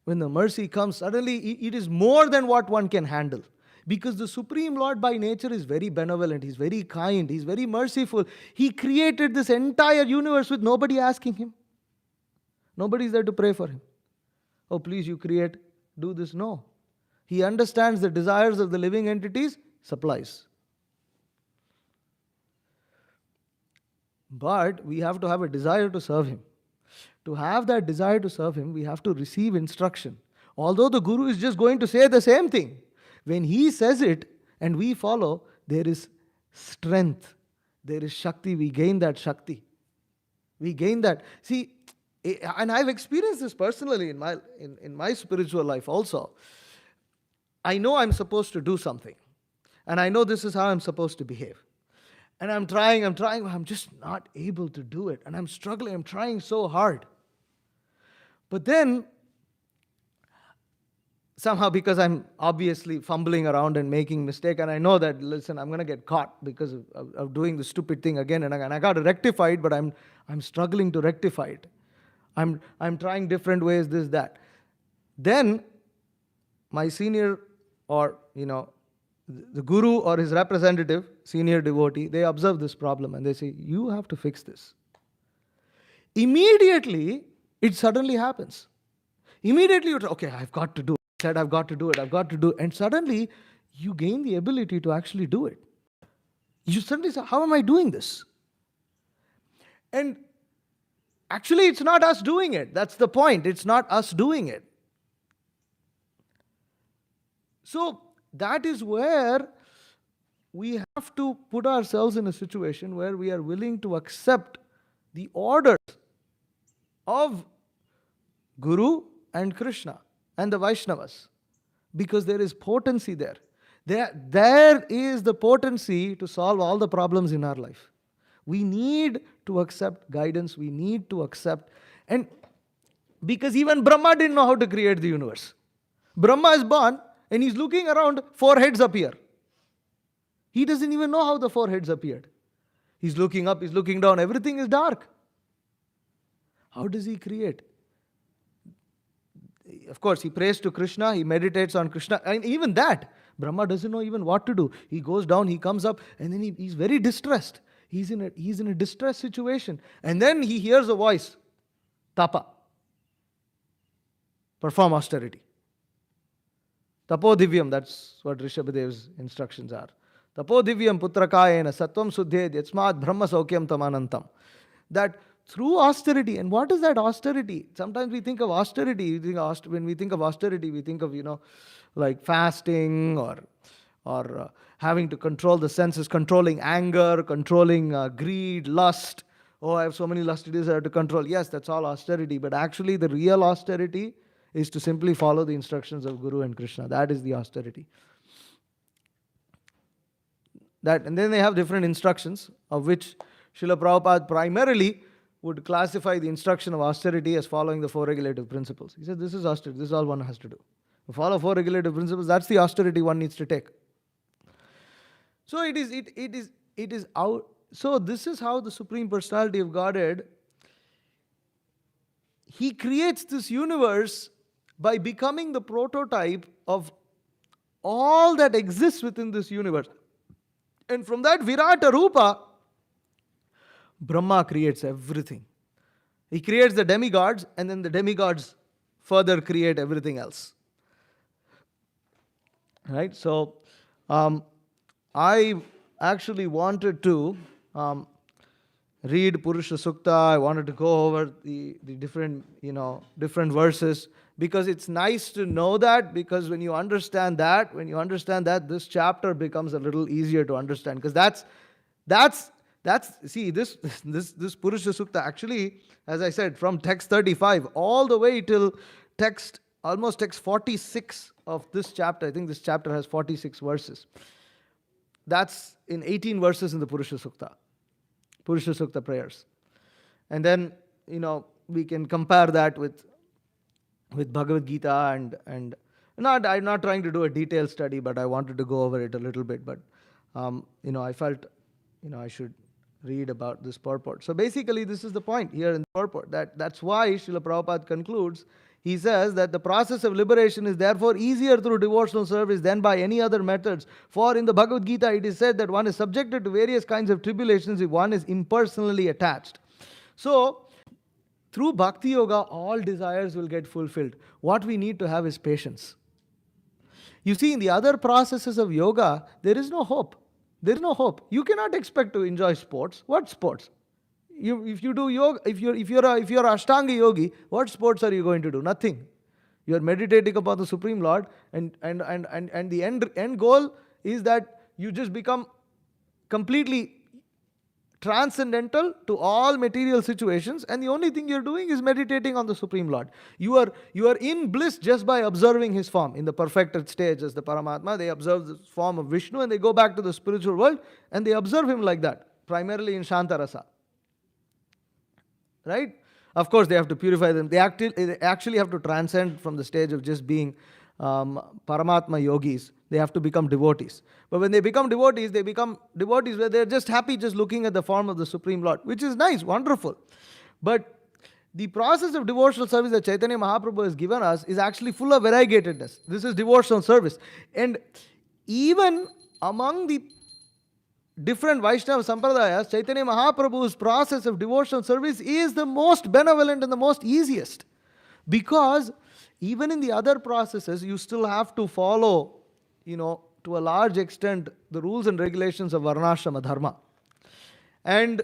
When the mercy comes, suddenly it is more than what one can handle. Because the Supreme Lord by nature is very benevolent, He's very kind, He's very merciful. He created this entire universe with nobody asking Him. Nobody is there to pray for Him. Oh, please, you create, do this. No. He understands the desires of the living entities, supplies. But we have to have a desire to serve Him. To have that desire to serve Him, we have to receive instruction. Although the Guru is just going to say the same thing, when he says it and we follow, there is strength, there is Shakti. We gain that Shakti. We gain that. See, and I've experienced this personally in my spiritual life also. I know I'm supposed to do something, and I know this is how I'm supposed to behave. And I'm trying, I'm just not able to do it. And I'm struggling, I'm trying so hard. But then, somehow, because I'm obviously fumbling around and making mistake, and I know that, listen, I'm going to get caught because of doing the stupid thing again and again. I got to rectify it, but I'm struggling to rectify it. I'm trying different ways, this, that. Then, my senior, or, the guru or his representative, senior devotee, they observe this problem and they say, you have to fix this. Immediately, it suddenly happens. Immediately, you're okay, I've got to do it. I've got to do it. And suddenly, you gain the ability to actually do it. You suddenly say, how am I doing this? And actually, it's not us doing it. That's the point. It's not us doing it. So, that is where we have to put ourselves in a situation where we are willing to accept the orders of Guru and Krishna and the Vaishnavas, because there is potency there. There is the potency to solve all the problems in our life. We need to accept guidance, we need to accept, and because even Brahma didn't know how to create the universe. Brahma is born and he's looking around, 4 heads appear. He doesn't even know how the 4 heads appeared. He's looking up, he's looking down, everything is dark. How does he create? Of course, he prays to Krishna, he meditates on Krishna, and even that, Brahma doesn't know even what to do. He goes down, he comes up, and then he's very distressed. He's in a distressed situation. And then he hears a voice, Tapa. Perform austerity. Tapo divyam, that's what Rishabhadev's instructions are. Tapo divyam putrakayena sattvam suddhed yatsmat brahma saukyam tamanantam. That through austerity, and what is that austerity? Sometimes we think of austerity, when we think of austerity, we think of, like fasting or having to control the senses, controlling anger, controlling greed, lust. Oh, I have so many lustities I have to control. Yes, that's all austerity, but actually the real austerity is to simply follow the instructions of Guru and Krishna. That is the austerity. And then they have different instructions, of which Srila Prabhupada primarily would classify the instruction of austerity as following the 4 regulative principles. He said, this is austerity, this is all one has to do. To follow 4 regulative principles, that's the austerity one needs to take. So it is out. So this is how the Supreme Personality of Godhead, He creates this universe by becoming the prototype of all that exists within this universe. And from that Virata Rupa, Brahma creates everything. He creates the demigods, and then the demigods further create everything else. Right? So, I actually wanted to read Purusha Sukta. I wanted to go over the different, different verses, because it's nice to know that, because when you understand that, this chapter becomes a little easier to understand, because that's see, this Purusha Sukta actually, as I said, from text 35 all the way till almost text 46 of this chapter. I think this chapter has 46 verses. That's in 18 verses in the Purusha Sukta prayers. And then, we can compare that with Bhagavad Gita, and I'm not trying to do a detailed study, but I wanted to go over it a little bit. But I felt I should read about this purport. So basically, this is the point here in the purport. That's why Srila Prabhupada concludes. He says that the process of liberation is therefore easier through devotional service than by any other methods. For in the Bhagavad Gita, it is said that one is subjected to various kinds of tribulations if one is impersonally attached. So, through Bhakti Yoga, all desires will get fulfilled. What we need to have is patience. You see, in the other processes of yoga, there is no hope. There is no hope. You cannot expect to enjoy sports. What sports? If you do yoga, if you're Ashtanga yogi, what sports are you going to do? Nothing. You are meditating upon the Supreme Lord, and the end goal is that you just become completely transcendental to all material situations, and the only thing you're doing is meditating on the Supreme Lord. You are in bliss just by observing his form. In the perfected stage as the Paramatma, they observe the form of Vishnu, and they go back to the spiritual world and they observe him like that, primarily in Shantarasa. Right? Of course, they have to purify them. They actually have to transcend from the stage of just being Paramatma yogis. They have to become devotees. But when they become devotees where they're just happy just looking at the form of the Supreme Lord, which is nice, wonderful. But the process of devotional service that Chaitanya Mahaprabhu has given us is actually full of variegatedness. This is devotional service. And even among the different Vaishnava Sampradayas, Chaitanya Mahaprabhu's process of devotional service is the most benevolent and the most easiest. Because even in the other processes, you still have to follow, to a large extent, the rules and regulations of Varnashrama Dharma. And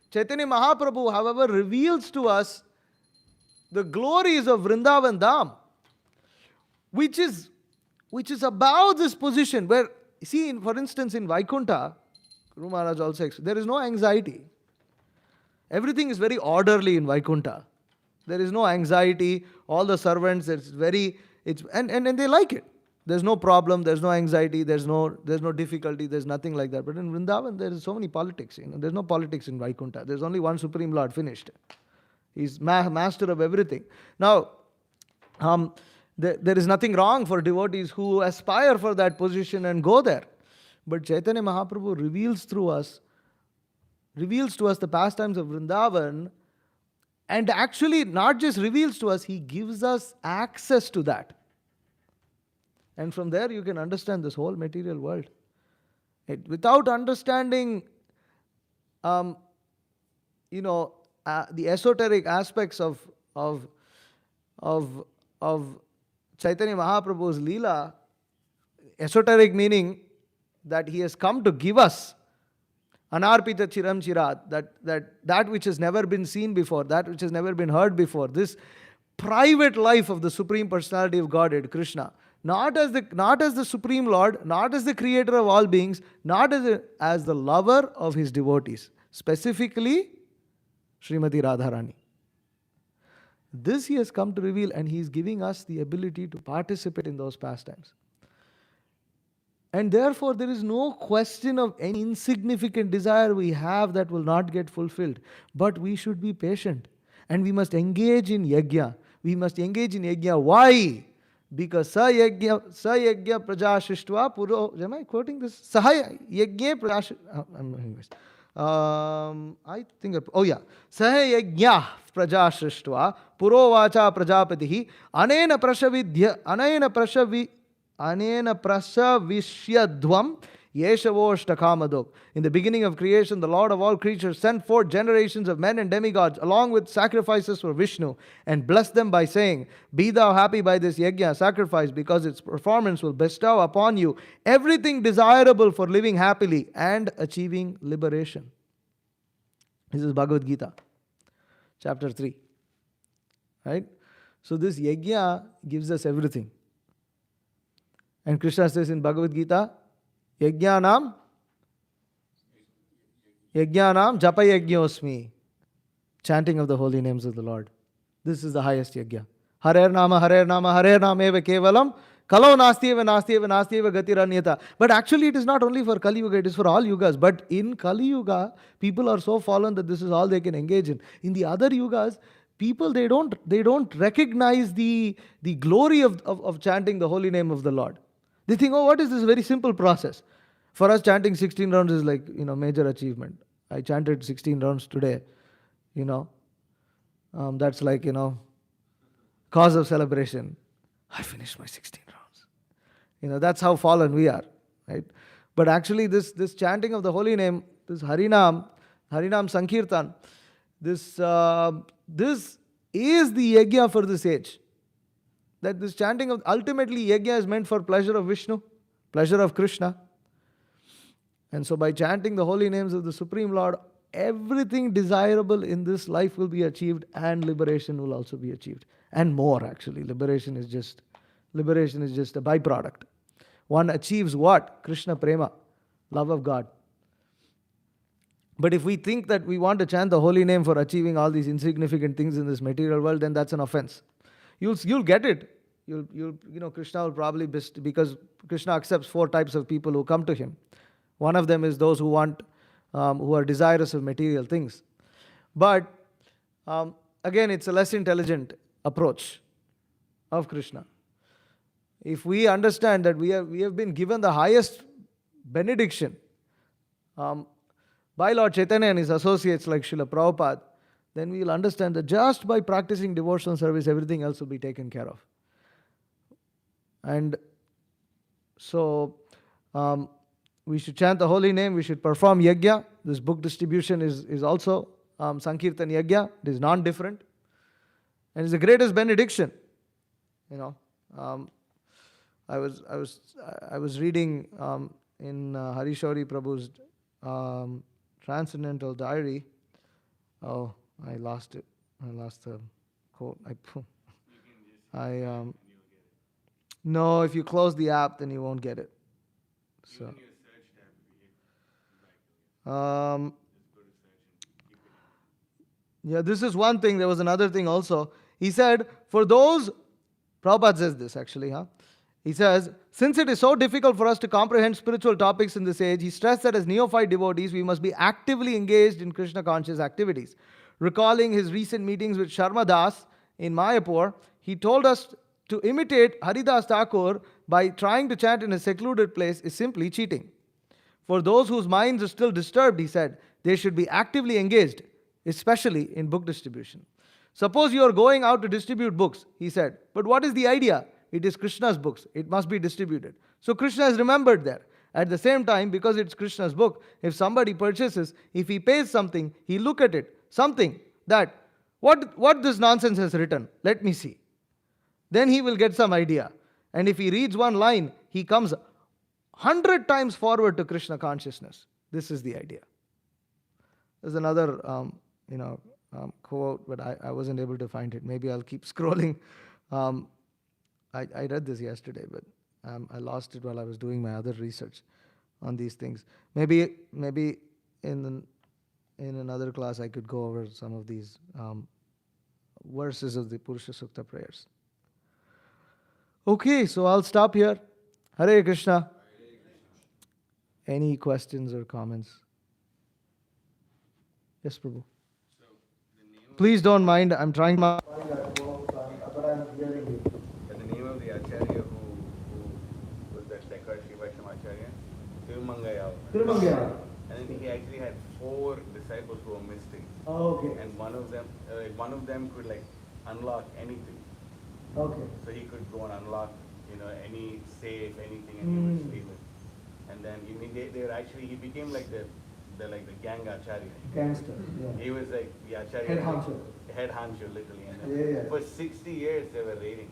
Chaitanya Mahaprabhu, however, reveals to us the glories of Vrindavan Dham, which is about this position where, see, for instance, in Vaikuntha, Guru Maharaj also explains, there is no anxiety. Everything is very orderly in Vaikuntha. There is no anxiety. All the servants, and they like it. There's no problem. There's no anxiety. There's no difficulty. There's nothing like that. But in Vrindavan, there is so many politics. There's no politics in Vaikuntha. There's only one Supreme Lord. Finished. He's master of everything. Now, there is nothing wrong for devotees who aspire for that position and go there. But Chaitanya Mahaprabhu reveals to us the pastimes of Vrindavan, and actually not just reveals to us, he gives us access to that. And from there you can understand this whole material world. Without understanding the esoteric aspects of Chaitanya Mahaprabhu's Leela, esoteric meaning that he has come to give us Anarpita Chiram Chirat, that which has never been seen before, that which has never been heard before, this private life of the Supreme Personality of Godhead, Krishna, not as the Supreme Lord, not as the creator of all beings, not as the lover of his devotees, specifically Srimati Radharani. This he has come to reveal, and he is giving us the ability to participate in those pastimes. And therefore, there is no question of any insignificant desire we have that will not get fulfilled. But we should be patient. And we must engage in yajna. We must engage in yajna. Why? Because sa yajna praja shishtva puro... Am I quoting this? Saha yajna praja... anyways. I think... Oh yeah. Saha yajna praja shishtva puro vacha prajapatihi anena prasavidhya... Anena prasavishyadvam Yeshavoshtakamodok. In the beginning of creation, the Lord of all creatures sent forth generations of men and demigods, along with sacrifices for Vishnu, and blessed them by saying, Be thou happy by this yajna sacrifice, because its performance will bestow upon you everything desirable for living happily and achieving liberation. This is Bhagavad Gita, chapter 3. Right? So this yajna gives us everything. And Krishna says in Bhagavad Gita, Yajnanam japa yajñosmi. Chanting of the holy names of the Lord. This is the highest yajna. Harer nama eva kevalam. Kalau nastyeva gatiranyata. But actually it is not only for Kali Yuga, it is for all yugas. But in Kali Yuga, people are so fallen that this is all they can engage in. In the other yugas, people they don't recognize the glory of chanting the holy name of the Lord. They think, oh, what is this very simple process? For us, chanting 16 rounds is like, major achievement. I chanted 16 rounds today. That's like, cause of celebration. I finished my 16 rounds. That's how fallen we are, right? But actually, this chanting of the holy name, this Harinam Sankirtan, this is the yajna for this age. That this chanting of, ultimately yajna is meant for pleasure of Vishnu, pleasure of Krishna. And so by chanting the holy names of the Supreme Lord, everything desirable in this life will be achieved, and liberation will also be achieved. And more actually. Liberation is just a byproduct. One achieves what? Krishna Prema, love of God. But if we think that we want to chant the holy name for achieving all these insignificant things in this material world, then that's an offense. You'll get it. Krishna will probably, because Krishna accepts 4 types of people who come to him. One of them is those who are desirous of material things. But again, it's a less intelligent approach of Krishna. If we understand that we have been given the highest benediction by Lord Chaitanya and his associates like Srila Prabhupada, then we will understand that just by practicing devotional service, everything else will be taken care of. And so, we should chant the holy name, we should perform yajna. This book distribution is also Sankirtan yajna. It is non-different. And it's the greatest benediction. I was reading in Harishori Prabhu's Transcendental Diary. Oh, I lost it. I lost the quote. No, if you close the app, then you won't get it. So. Yeah, this is one thing. There was another thing also. He said, for those, Prabhupada says this actually, He says, since it is so difficult for us to comprehend spiritual topics in this age, he stressed that as neophyte devotees, we must be actively engaged in Krishna conscious activities. Recalling his recent meetings with Sharma Das in Mayapur, he told us to imitate Haridas Thakur by trying to chant in a secluded place is simply cheating. For those whose minds are still disturbed, he said, they should be actively engaged, especially in book distribution. Suppose you are going out to distribute books, he said, but what is the idea? It is Krishna's books. It must be distributed. So Krishna is remembered there. At the same time, because it's Krishna's book, if somebody purchases, if he pays something, he look at it, something that, what this nonsense has written, let me see. Then he will get some idea. And if he reads one line, he comes 100 times forward to Krishna consciousness. This is the idea. There's another quote, but I wasn't able to find it. Maybe I'll keep scrolling. I read this yesterday, but I lost it while I was doing my other research on these things. Maybe in another class I could go over some of these verses of the Purusha Sukta prayers. Okay, so I'll stop here. Hare Krishna. Any questions or comments? Yes, Prabhu. Please don't mind. I'm trying my. But I'm hearing you. The name of the Acharya who was that Dekar Shivaisham Acharya, Tirumangayal. Tirumangayal. And then he actually had 4 disciples who were missing. Oh, okay. And one of them could unlock anything. Okay. So he could go and unlock, any safe, anything, and he would steal it. And then they were actually, he became like the gang acharya. Gangster. Yeah. He was like the acharya. Head honcho. Head honcho, literally. And Yeah. for 60 years they were raiding.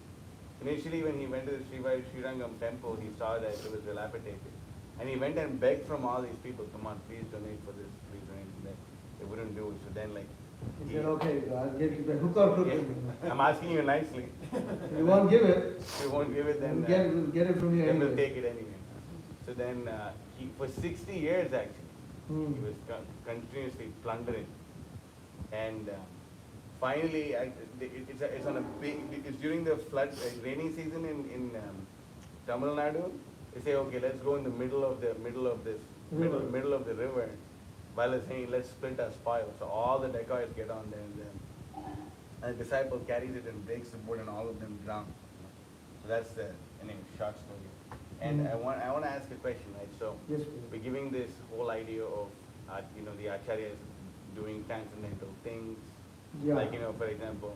Initially, when he went to the Srirangam temple, he saw that it was dilapidated. And he went and begged from all these people, come on, please donate for this, please donate for that. They wouldn't do it. So then, like, He said, okay, I'll give you the hook or crook. yeah, I'm asking you nicely. You won't give it. If you won't give it, then we'll get it from you then we'll anyway. take it anyway. So then, he for 60 years actually, he was continuously plundering. And finally, it's on a big. It's during the flood rainy season in Tamil Nadu. They say, okay, let's go in the middle of the middle of the river. While they're saying, let's split our spoil. So all the dacoits get on there, and the disciple carries it and breaks the boat, and all of them drown. So that's the short story. And I want to ask a question, right? So Yes, we're giving this whole idea of the acharyas doing transcendental things. Yeah. Like, for example,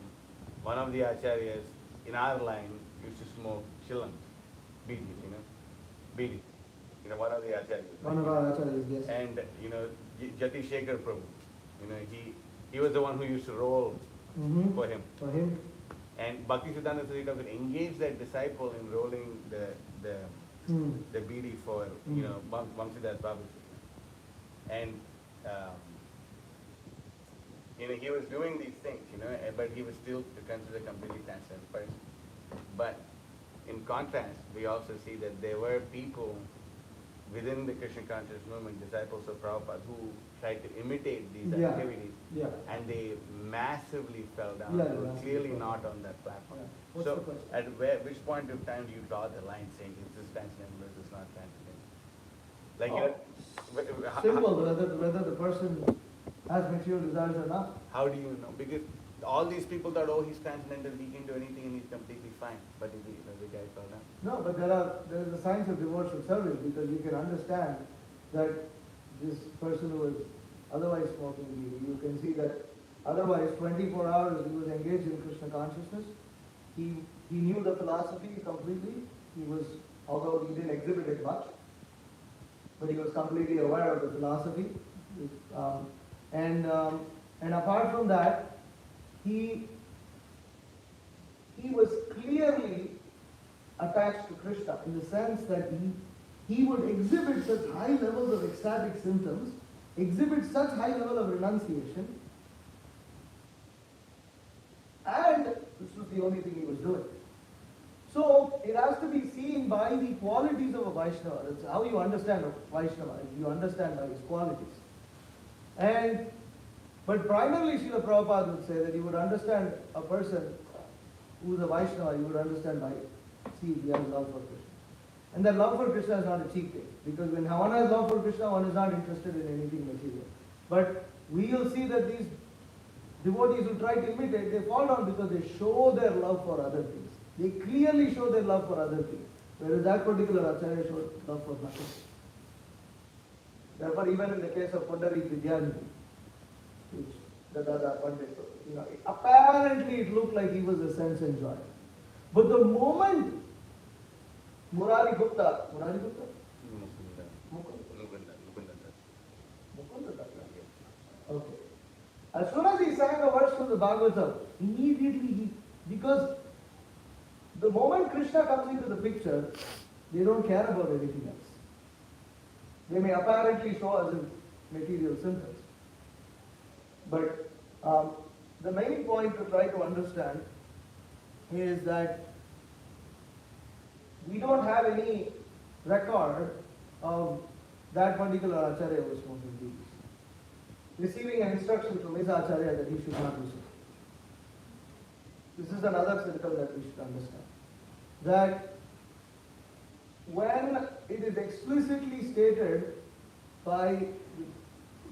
one of the acharyas in our line used to smoke chillams, bidis, bidi. One of the acharyas. One of our acharyas, yes. And Vishnu-chitta Prabhu, he was the one who used to roll for him. For him. And Bhaktisiddhanta Sarita would engage that disciple in rolling the bidi for Vamsidas Babu. And he was doing these things, but he was still considered a completely transcendent person. But in contrast, we also see that there were people within the Krishna conscious movement, disciples of Prabhupada, who tried to imitate these activities, and they massively fell down. They were clearly not on that platform. Yeah. So, at which point of time do you draw the line saying, is this transcendental, is this not transcendental? Like, simple, whether the person has material desires or not. How do you know? Because all these people thought, oh, he's transcendental, he can do anything and he's completely fine. But the guy fell down. No, but there is a science of devotional service, because you can understand that this person who was otherwise smoking weed, you can see that otherwise 24 hours he was engaged in Krishna consciousness. He knew the philosophy completely. He was, although he didn't exhibit it much, but he was completely aware of the philosophy. And apart from that, he was clearly attached to Krishna in the sense that he would exhibit such high levels of ecstatic symptoms, exhibit such high level of renunciation, and this was the only thing he was doing. So it has to be seen by the qualities of a Vaishnava. That's how you understand a Vaishnava. You understand by his qualities. But primarily Srila Prabhupada would say that you would understand a person who is a Vaishnava, you would understand by see he has love for Krishna. And that love for Krishna is not a cheap thing, because when one has love for Krishna, one is not interested in anything material. But we will see that these devotees who try to imitate, they fall down because they show their love for other things. They clearly show their love for other things, whereas that particular acharya showed love for nothing. Therefore, even in the case of Pundarik Vidyanidhi, which the Dada Pandit, apparently it looked like he was a sense enjoyer. But the moment Mukunda Das. Okay. As soon as he sang a verse from the Bhagavatam, immediately because the moment Krishna comes into the picture, they don't care about anything else. They may apparently show us in material symptoms. But the main point to try to understand is that we don't have any record of that particular acharya who was smoking beads receiving an instruction from his acharya that he should not do so. This is another circle that we should understand. That when it is explicitly stated by the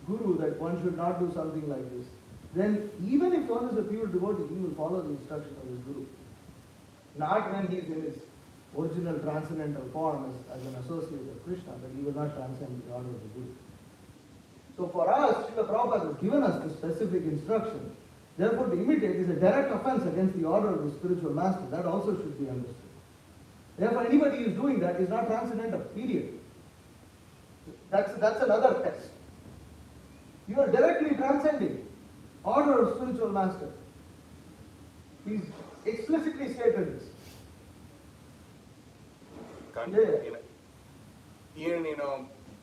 Guru that one should not do something like this, then even if one is a pure devotee, he will follow the instruction of his Guru. Not when he is in his original transcendental form as an associate of Krishna, but he will not transcend the order of the Guru. So for us, Srila Prabhupada has given us the specific instruction. Therefore, to imitate is a direct offense against the order of the spiritual master. That also should be understood. Therefore, anybody who is doing that is not transcendental, period. That's another test. You are directly transcending order of spiritual master. He's explicitly stated this. Yeah.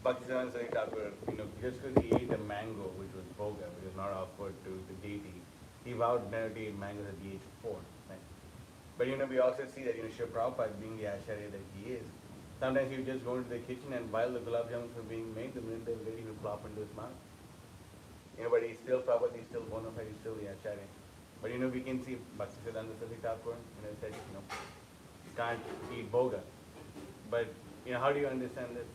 Bhaktisiddhanta Saraswati Thakur, just because he ate a mango, which was bhoga, which was not offered to the deity, he vowed never to eat mangoes at the age of 4. Right? But we also see that Srila Prabhupada, being the Acharya that he is, sometimes he would just go into the kitchen and while the gulab jamuns were being made, the minute they were ready, he would plop into his mouth. But he's still Prabhupada, he's still bona fide, he's still the Acharya. But we can see Bhaktisiddhanta Saraswati Thakur, said, you can't eat bhoga. But how do you understand this?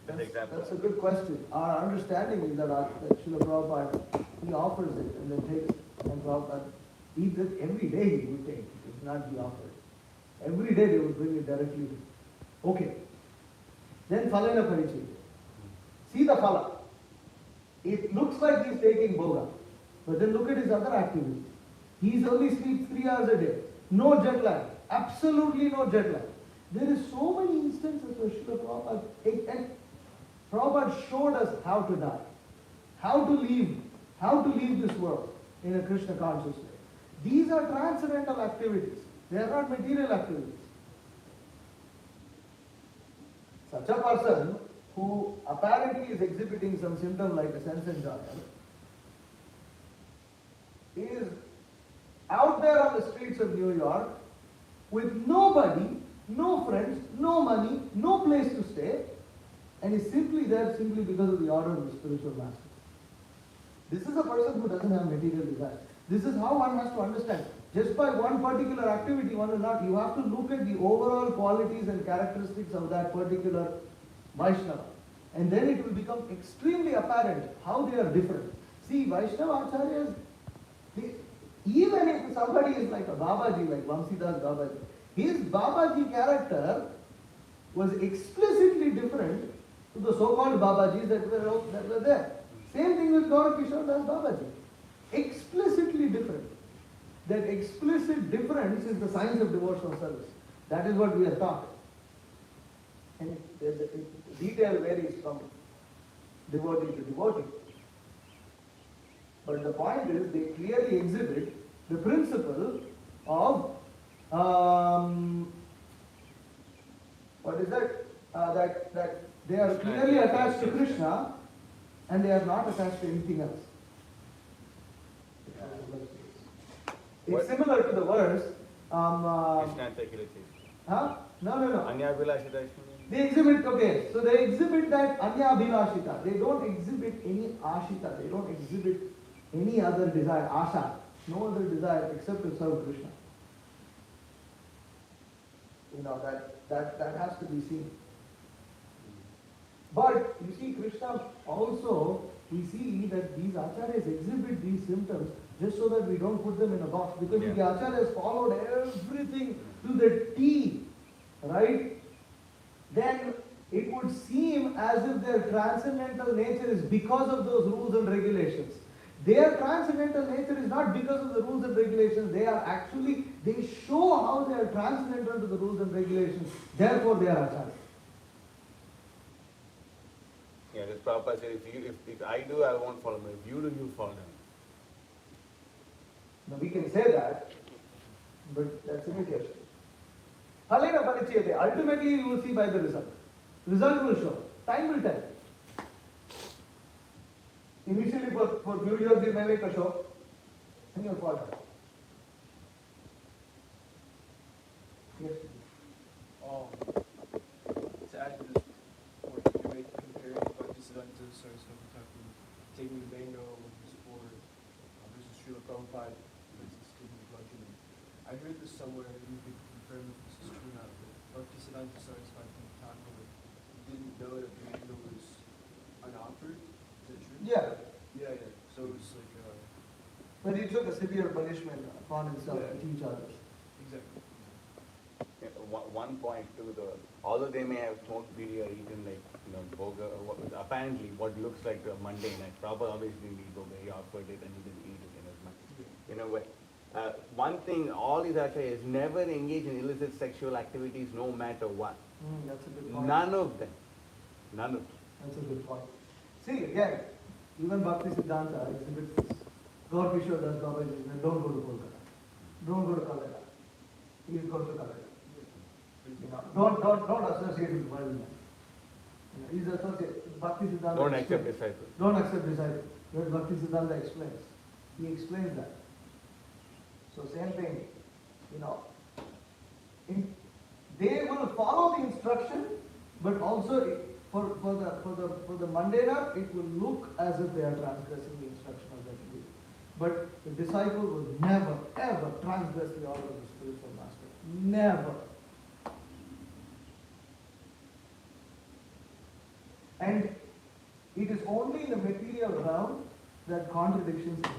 That's a good question. Our understanding is that Srila Prabhupada, he offers it and then takes it. And Prabhupada eats it every day he would take it. It would not be offered. Every day they would bring it directly. Okay. Then Phalena Parichaya. See the phala. It looks like he's taking bhoga. But then look at his other activities. He only sleeps 3 hours a day. No jet lag. Absolutely no jet lag. There is so many instances where Srila Prabhupada, and Prabhupada showed us how to die, how to leave this world in a Krishna conscious way. These are transcendental activities. They are not material activities. Such a person who apparently is exhibiting some symptom like a sense enjoyer is out there on the streets of New York with nobody, no friends, no money, no place to stay, and is simply there simply because of the order of the spiritual master. This is a person who doesn't have material desire. This is how one has to understand. Just by one particular activity, one will not. You have to look at the overall qualities and characteristics of that particular Vaishnava. And then it will become extremely apparent how they are different. See, Vaishnava Acharyas, even if somebody is like a Babaji, like Vamsidas Babaji, his Babaji character was explicitly different to the so-called Babajis that were there. Same thing with Gaura Kishore Das Babaji. Explicitly different. That explicit difference is the science of devotional service. That is what we are taught. And the detail varies from devotee to devotee. But the point is, they clearly exhibit the principle of what is that? That they are clearly attached to Krishna and they are not attached to anything else. It's similar to the verse. Huh? No. They exhibit, okay, so they exhibit that Anya Abhilashita. They don't exhibit any Ashita. They don't exhibit any other desire, Asha. No other desire except to serve Krishna. That has to be seen. But you see, Krishna also, we see that these acharyas exhibit these symptoms just so that we don't put them in a box. Because if the acharyas followed everything to the T, right, then it would seem as if their transcendental nature is because of those rules and regulations. Their transcendental nature is not because of the rules and regulations. They show how they are transcendental to the rules and regulations. Therefore, they are acharyas. Yeah, this Prabhupada said, if I do, I won't follow him. If you do, you follow him. Now we can say that, but that's imitation. Phalena Parichayate. Ultimately, you will see by the result. Result will show. Time will tell. Initially, for New Year's, they may make a show, and you'll fall down. Yes. To add to this point, you make comparing Bhaktisiddhanta Saraswati Thakur taking the mango versus Srila Prabhupada versus taking the Bhaktisiddhanta. I heard this somewhere, and you could confirm if this is true or not, but Bhaktisiddhanta Saraswati Thakur didn't know that the mango was unoffered. Is that true? Yeah. Yeah. So it was like But he took a severe punishment upon himself to teach others. Exactly. One point too, although they may have smoked bidi or eaten boga, apparently what looks like a mundane act. Prabhupada always didn't eat boga. He offered it and he didn't eat it in his mouth. One thing, all these acharyas never engage in illicit sexual activities, no matter what. That's a good point. None of them. None of it. That's a good point. See, again, even Bhakti Siddhanta exhibits this. Gaur Kishore Das Babaji says, don't go to Kolkata. Don't go to Calcutta. Please go to Calcutta. You know, don't associate with worldly men. You know, he's associated. Bhakti Siddhanta Don't accept explains. disciples. Don't accept disciples. Where Bhakti Siddhanta explains. He explains that. So same thing, you know. They will follow the instruction, but also for the mundaner, it will look as if they are transgressing the instruction of that guru. But the disciple will never, ever transgress the order of the spiritual master. Never. And it is only in the material realm that contradictions exist.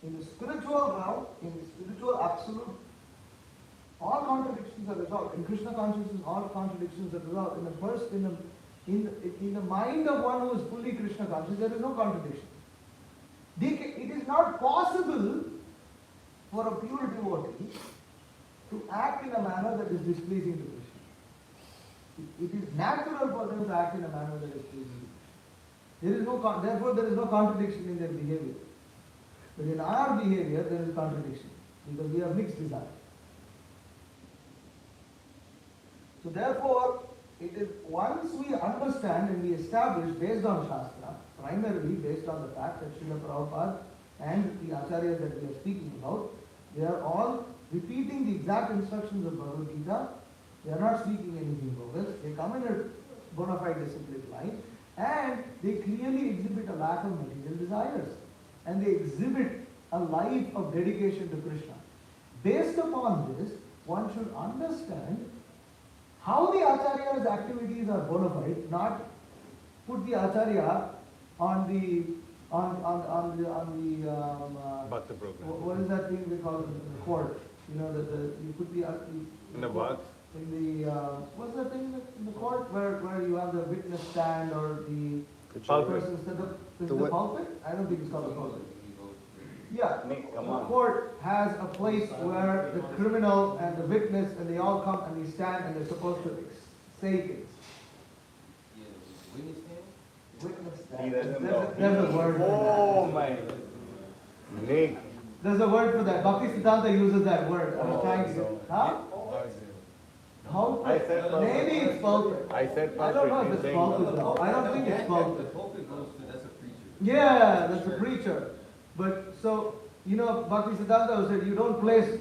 In the spiritual realm, in the spiritual absolute, all contradictions are resolved. In Krishna consciousness, all contradictions are resolved. In the mind of one who is fully Krishna conscious, there is no contradiction. It is not possible for a pure devotee to act in a manner that is displeasing to Krishna. It is natural for them to act in a manner that is pleasing. Therefore, there is no contradiction in their behavior. But in our behavior, there is contradiction because we have mixed desire. So therefore, it is once we understand and we establish based on Shastra, primarily based on the fact that Srila Prabhupada and the Acharyas that we are speaking about, they are all repeating the exact instructions of Bhagavad Gita. They are not speaking anything bogus. They come in a bona fide disciplined line and they clearly exhibit a lack of material desires. And they exhibit a life of dedication to Krishna. Based upon this, one should understand how the Acharya's activities are bona fide, not put the Acharya on the Bhakta program. what is that thing they call it in the court? You know, you put the In the box? in the what's that thing in the court where you have the witness stand or the Pulpit. person stand up? Is The it the what? pulpit? I don't think it's called a pulpit. Yeah, Nick, come the on. court has a place where the criminal and the witness and they all come and they stand and they're supposed to say things. Witness He stand. doesn't know. There's a word for Oh that. my. Nick. There's a word for that. Bhakti Siddhanta uses that word. I was trying to get. Huh? Pulpit. I said pulpit. Maybe it's pulpit. I said I don't know if He's it's saying pulpit though. I don't think it's pulpit. The pulpit goes to, that's a preacher. Yeah, that's a preacher. But so, you know, Bhakti Siddhanta said you don't place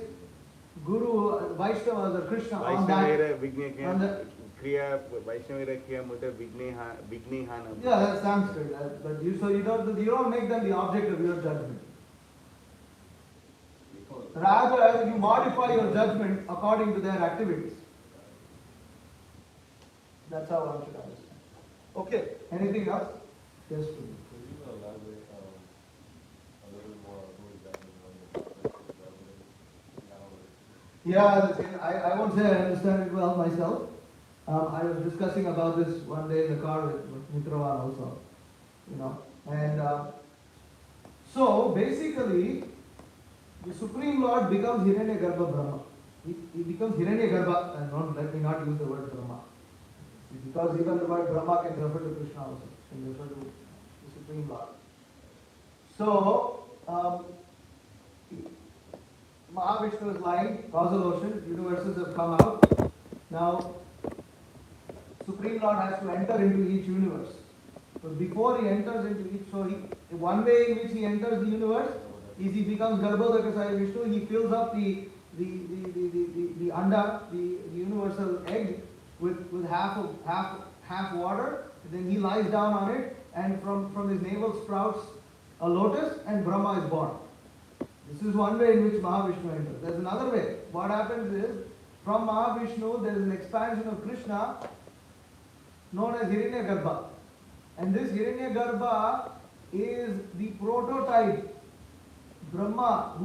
Guru, Vaishnavas or Krishna on that. Vaishnavira Vigneha on the- Kriya Vaishnavira Kriya Mutta Vignehana. Yeah, that's Sanskrit. But you don't make them the object of your judgment. Rather, you modify your judgment according to their activities. That's how one should understand. Okay. Anything else? Yes, please. Could you elaborate a little bit more on who exactly the Yeah, I won't say I understand it well myself. I was discussing about this one day in the car with Mitravan also, you know. And so basically, the Supreme Lord becomes Hiranyagarbha Brahma. He becomes Hiranyagarbha, and let me not use the word Brahma. Because even the word Brahma can refer to Krishna also, can refer to the Supreme Lord. So, Mahavishnu is lying, causal ocean, universes have come out. Now, Supreme Lord has to enter into each universe. But before he enters into each, one way in which he enters the universe is he becomes Garbhodakasaya Vishnu, he fills up the anda, the universal egg with half water, then he lies down on it, and from his navel sprouts a lotus, and Brahma is born. This is one way in which Mahavishnu enters. There's another way. What happens is, from Mahavishnu, there is an expansion of Krishna known as Hiranyagarbha. And this Hiranyagarbha is the prototype Brahma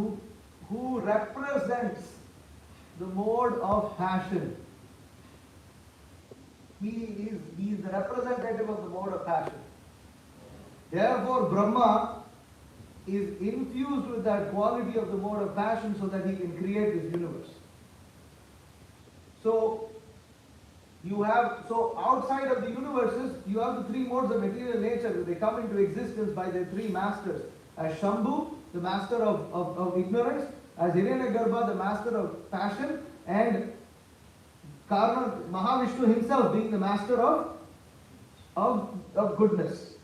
who represents the mode of passion. He is the representative of the mode of passion. Therefore, Brahma is infused with that quality of the mode of passion so that he can create this universe. So, You have, so outside of the universes, you have the three modes of material nature. They come into existence by their three masters. As Shambhu, the master of ignorance, as Hiranyagarbha, the master of passion, and Karma, Mahavishnu himself being the master of goodness.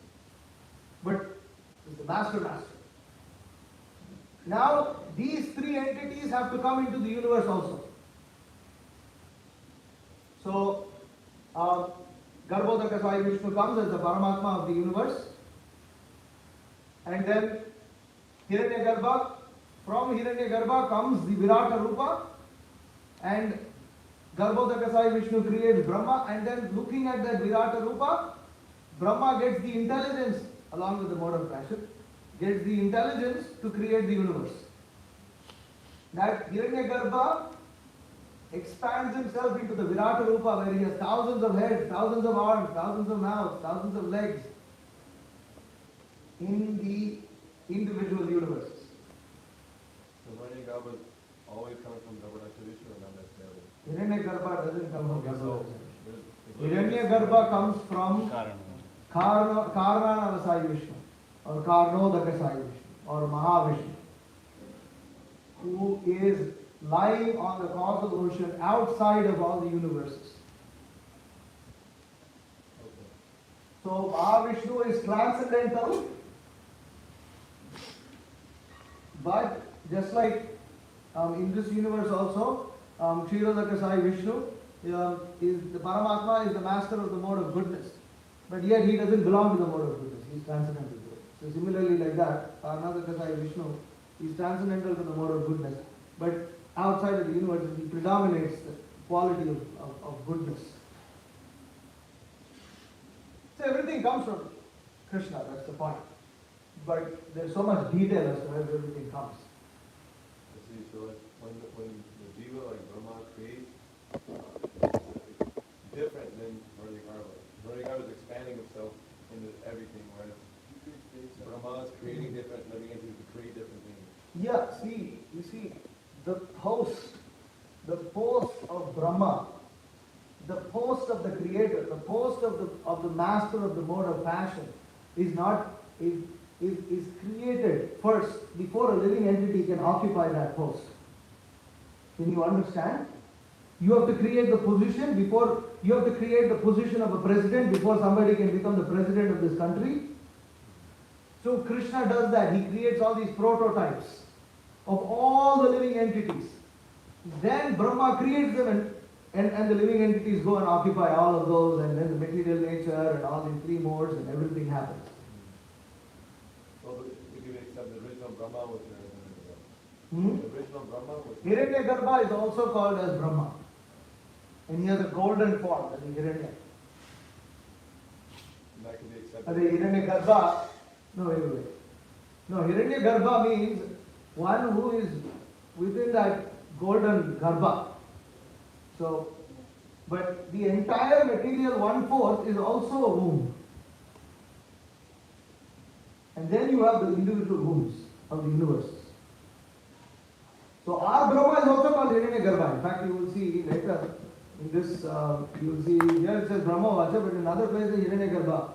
But is the master. Now, these three entities have to come into the universe also. So, Garbhodaka Sai Vishnu comes as the Paramatma of the universe, and then Hiranyagarbha, from Hiranyagarbha comes the Virata Rupa, and Garbhodaka Sai Vishnu creates Brahma, and then looking at that Virata Rupa, Brahma gets the intelligence along with the mode of passion, gets the intelligence to create the universe. That Hiranyagarbha expands himself into the Virata Rupa where he has thousands of heads, thousands of arms, thousands of mouths, thousands of legs in the individual universes. So Hiranyagarbha is always coming from Garbhodaka Vishnu or not necessarily? Hiranyagarbha doesn't come from Garbhodaka. So, Hiranyagarbha comes from Karana. Karna Sai Vishnu or Karnodaka Sai Vishnu or Mahavishnu, who is lying on the causal ocean outside of all the universes. okay. So Mahavishnu is transcendental, but just like in this universe also, Kshirodaka Sai Vishnu is the Paramatma is the master of the mode of goodness, but yet he doesn't belong to the mode of goodness. He is transcendental to it. So similarly, like that, Karnodaka Sai Vishnu is transcendental to the mode of goodness, but outside of the universe, he predominates the quality of goodness. So everything comes from Krishna, that's the point. But there's so much detail as to where everything comes. I see, so like when the Jiva, like Brahma creates, it's different than Hiranyagarbha. Hiranyagarbha is expanding himself into everything, whereas Brahma is creating different living entities to create different things. Yeah, you see, the post of Brahma, the post of the creator, the post of the master of the mode of passion is created first before a living entity can occupy that post. Can you understand? You have to create the position before, you have to create the position of a president before somebody can become the president of this country. So Krishna does that. He creates all these prototypes of all the living entities. Then Brahma creates them and the living entities go and occupy all of those, and then the material nature and all these three modes and everything happens. Well, if you accept the original Brahma was Hiranyagarbha. Hmm? The original Brahma was Hiranyagarbha is also called as Brahma. And he has a golden form, as Hiranya. and that can be As accepted. Hiranyagarbha, no, wait. No, Hiranyagarbha means one who is within that golden garbha. So, but the entire material 1/4 is also a womb. And then you have the individual wombs of the universe. So our Brahma is also called Hiranyagarbha. In fact, you will see later in this, you will see here it says Brahma Vacha, but in other places Hiranyagarbha.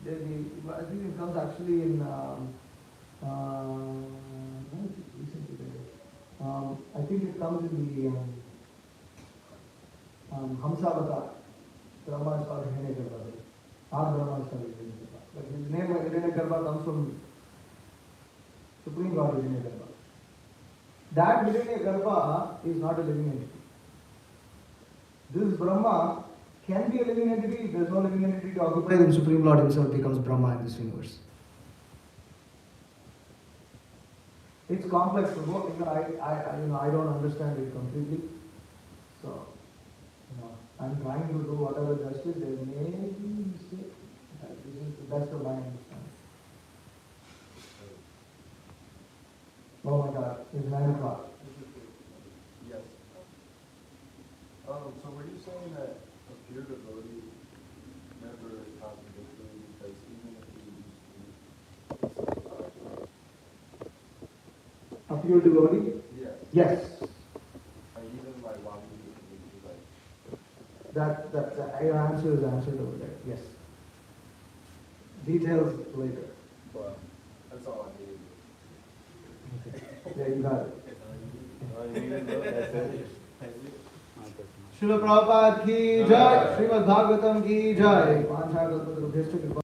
I think it comes actually in I think it comes in the Hamsavata. Brahma is called Hiranyagarbha. Our Brahma is called Hiranyagarbha. But his name Hiranyagarbha comes from Supreme God Hiranyagarbha. That Hiranyagarbha is not a living entity. This Brahma can be a living entity. If there is no living entity to occupy, then Supreme Lord himself becomes Brahma in this universe. It's complex to work. I don't understand it completely. So, I'm trying to do whatever justice. There may be mistake. This is the best of my understanding. Oh my God, it's 9 o'clock. Yes. So were you saying that a pure devotee never contradicts me because even if he A pure devotee? yes. Yes. And even like while he was like your answer is answered over there. Yes. Details later. Well, that's all I needed. Okay. Yeah, you got it. All you need to know, that's it. Srila Prabhupada ki jai, Srimad Bhagavatam ki jai.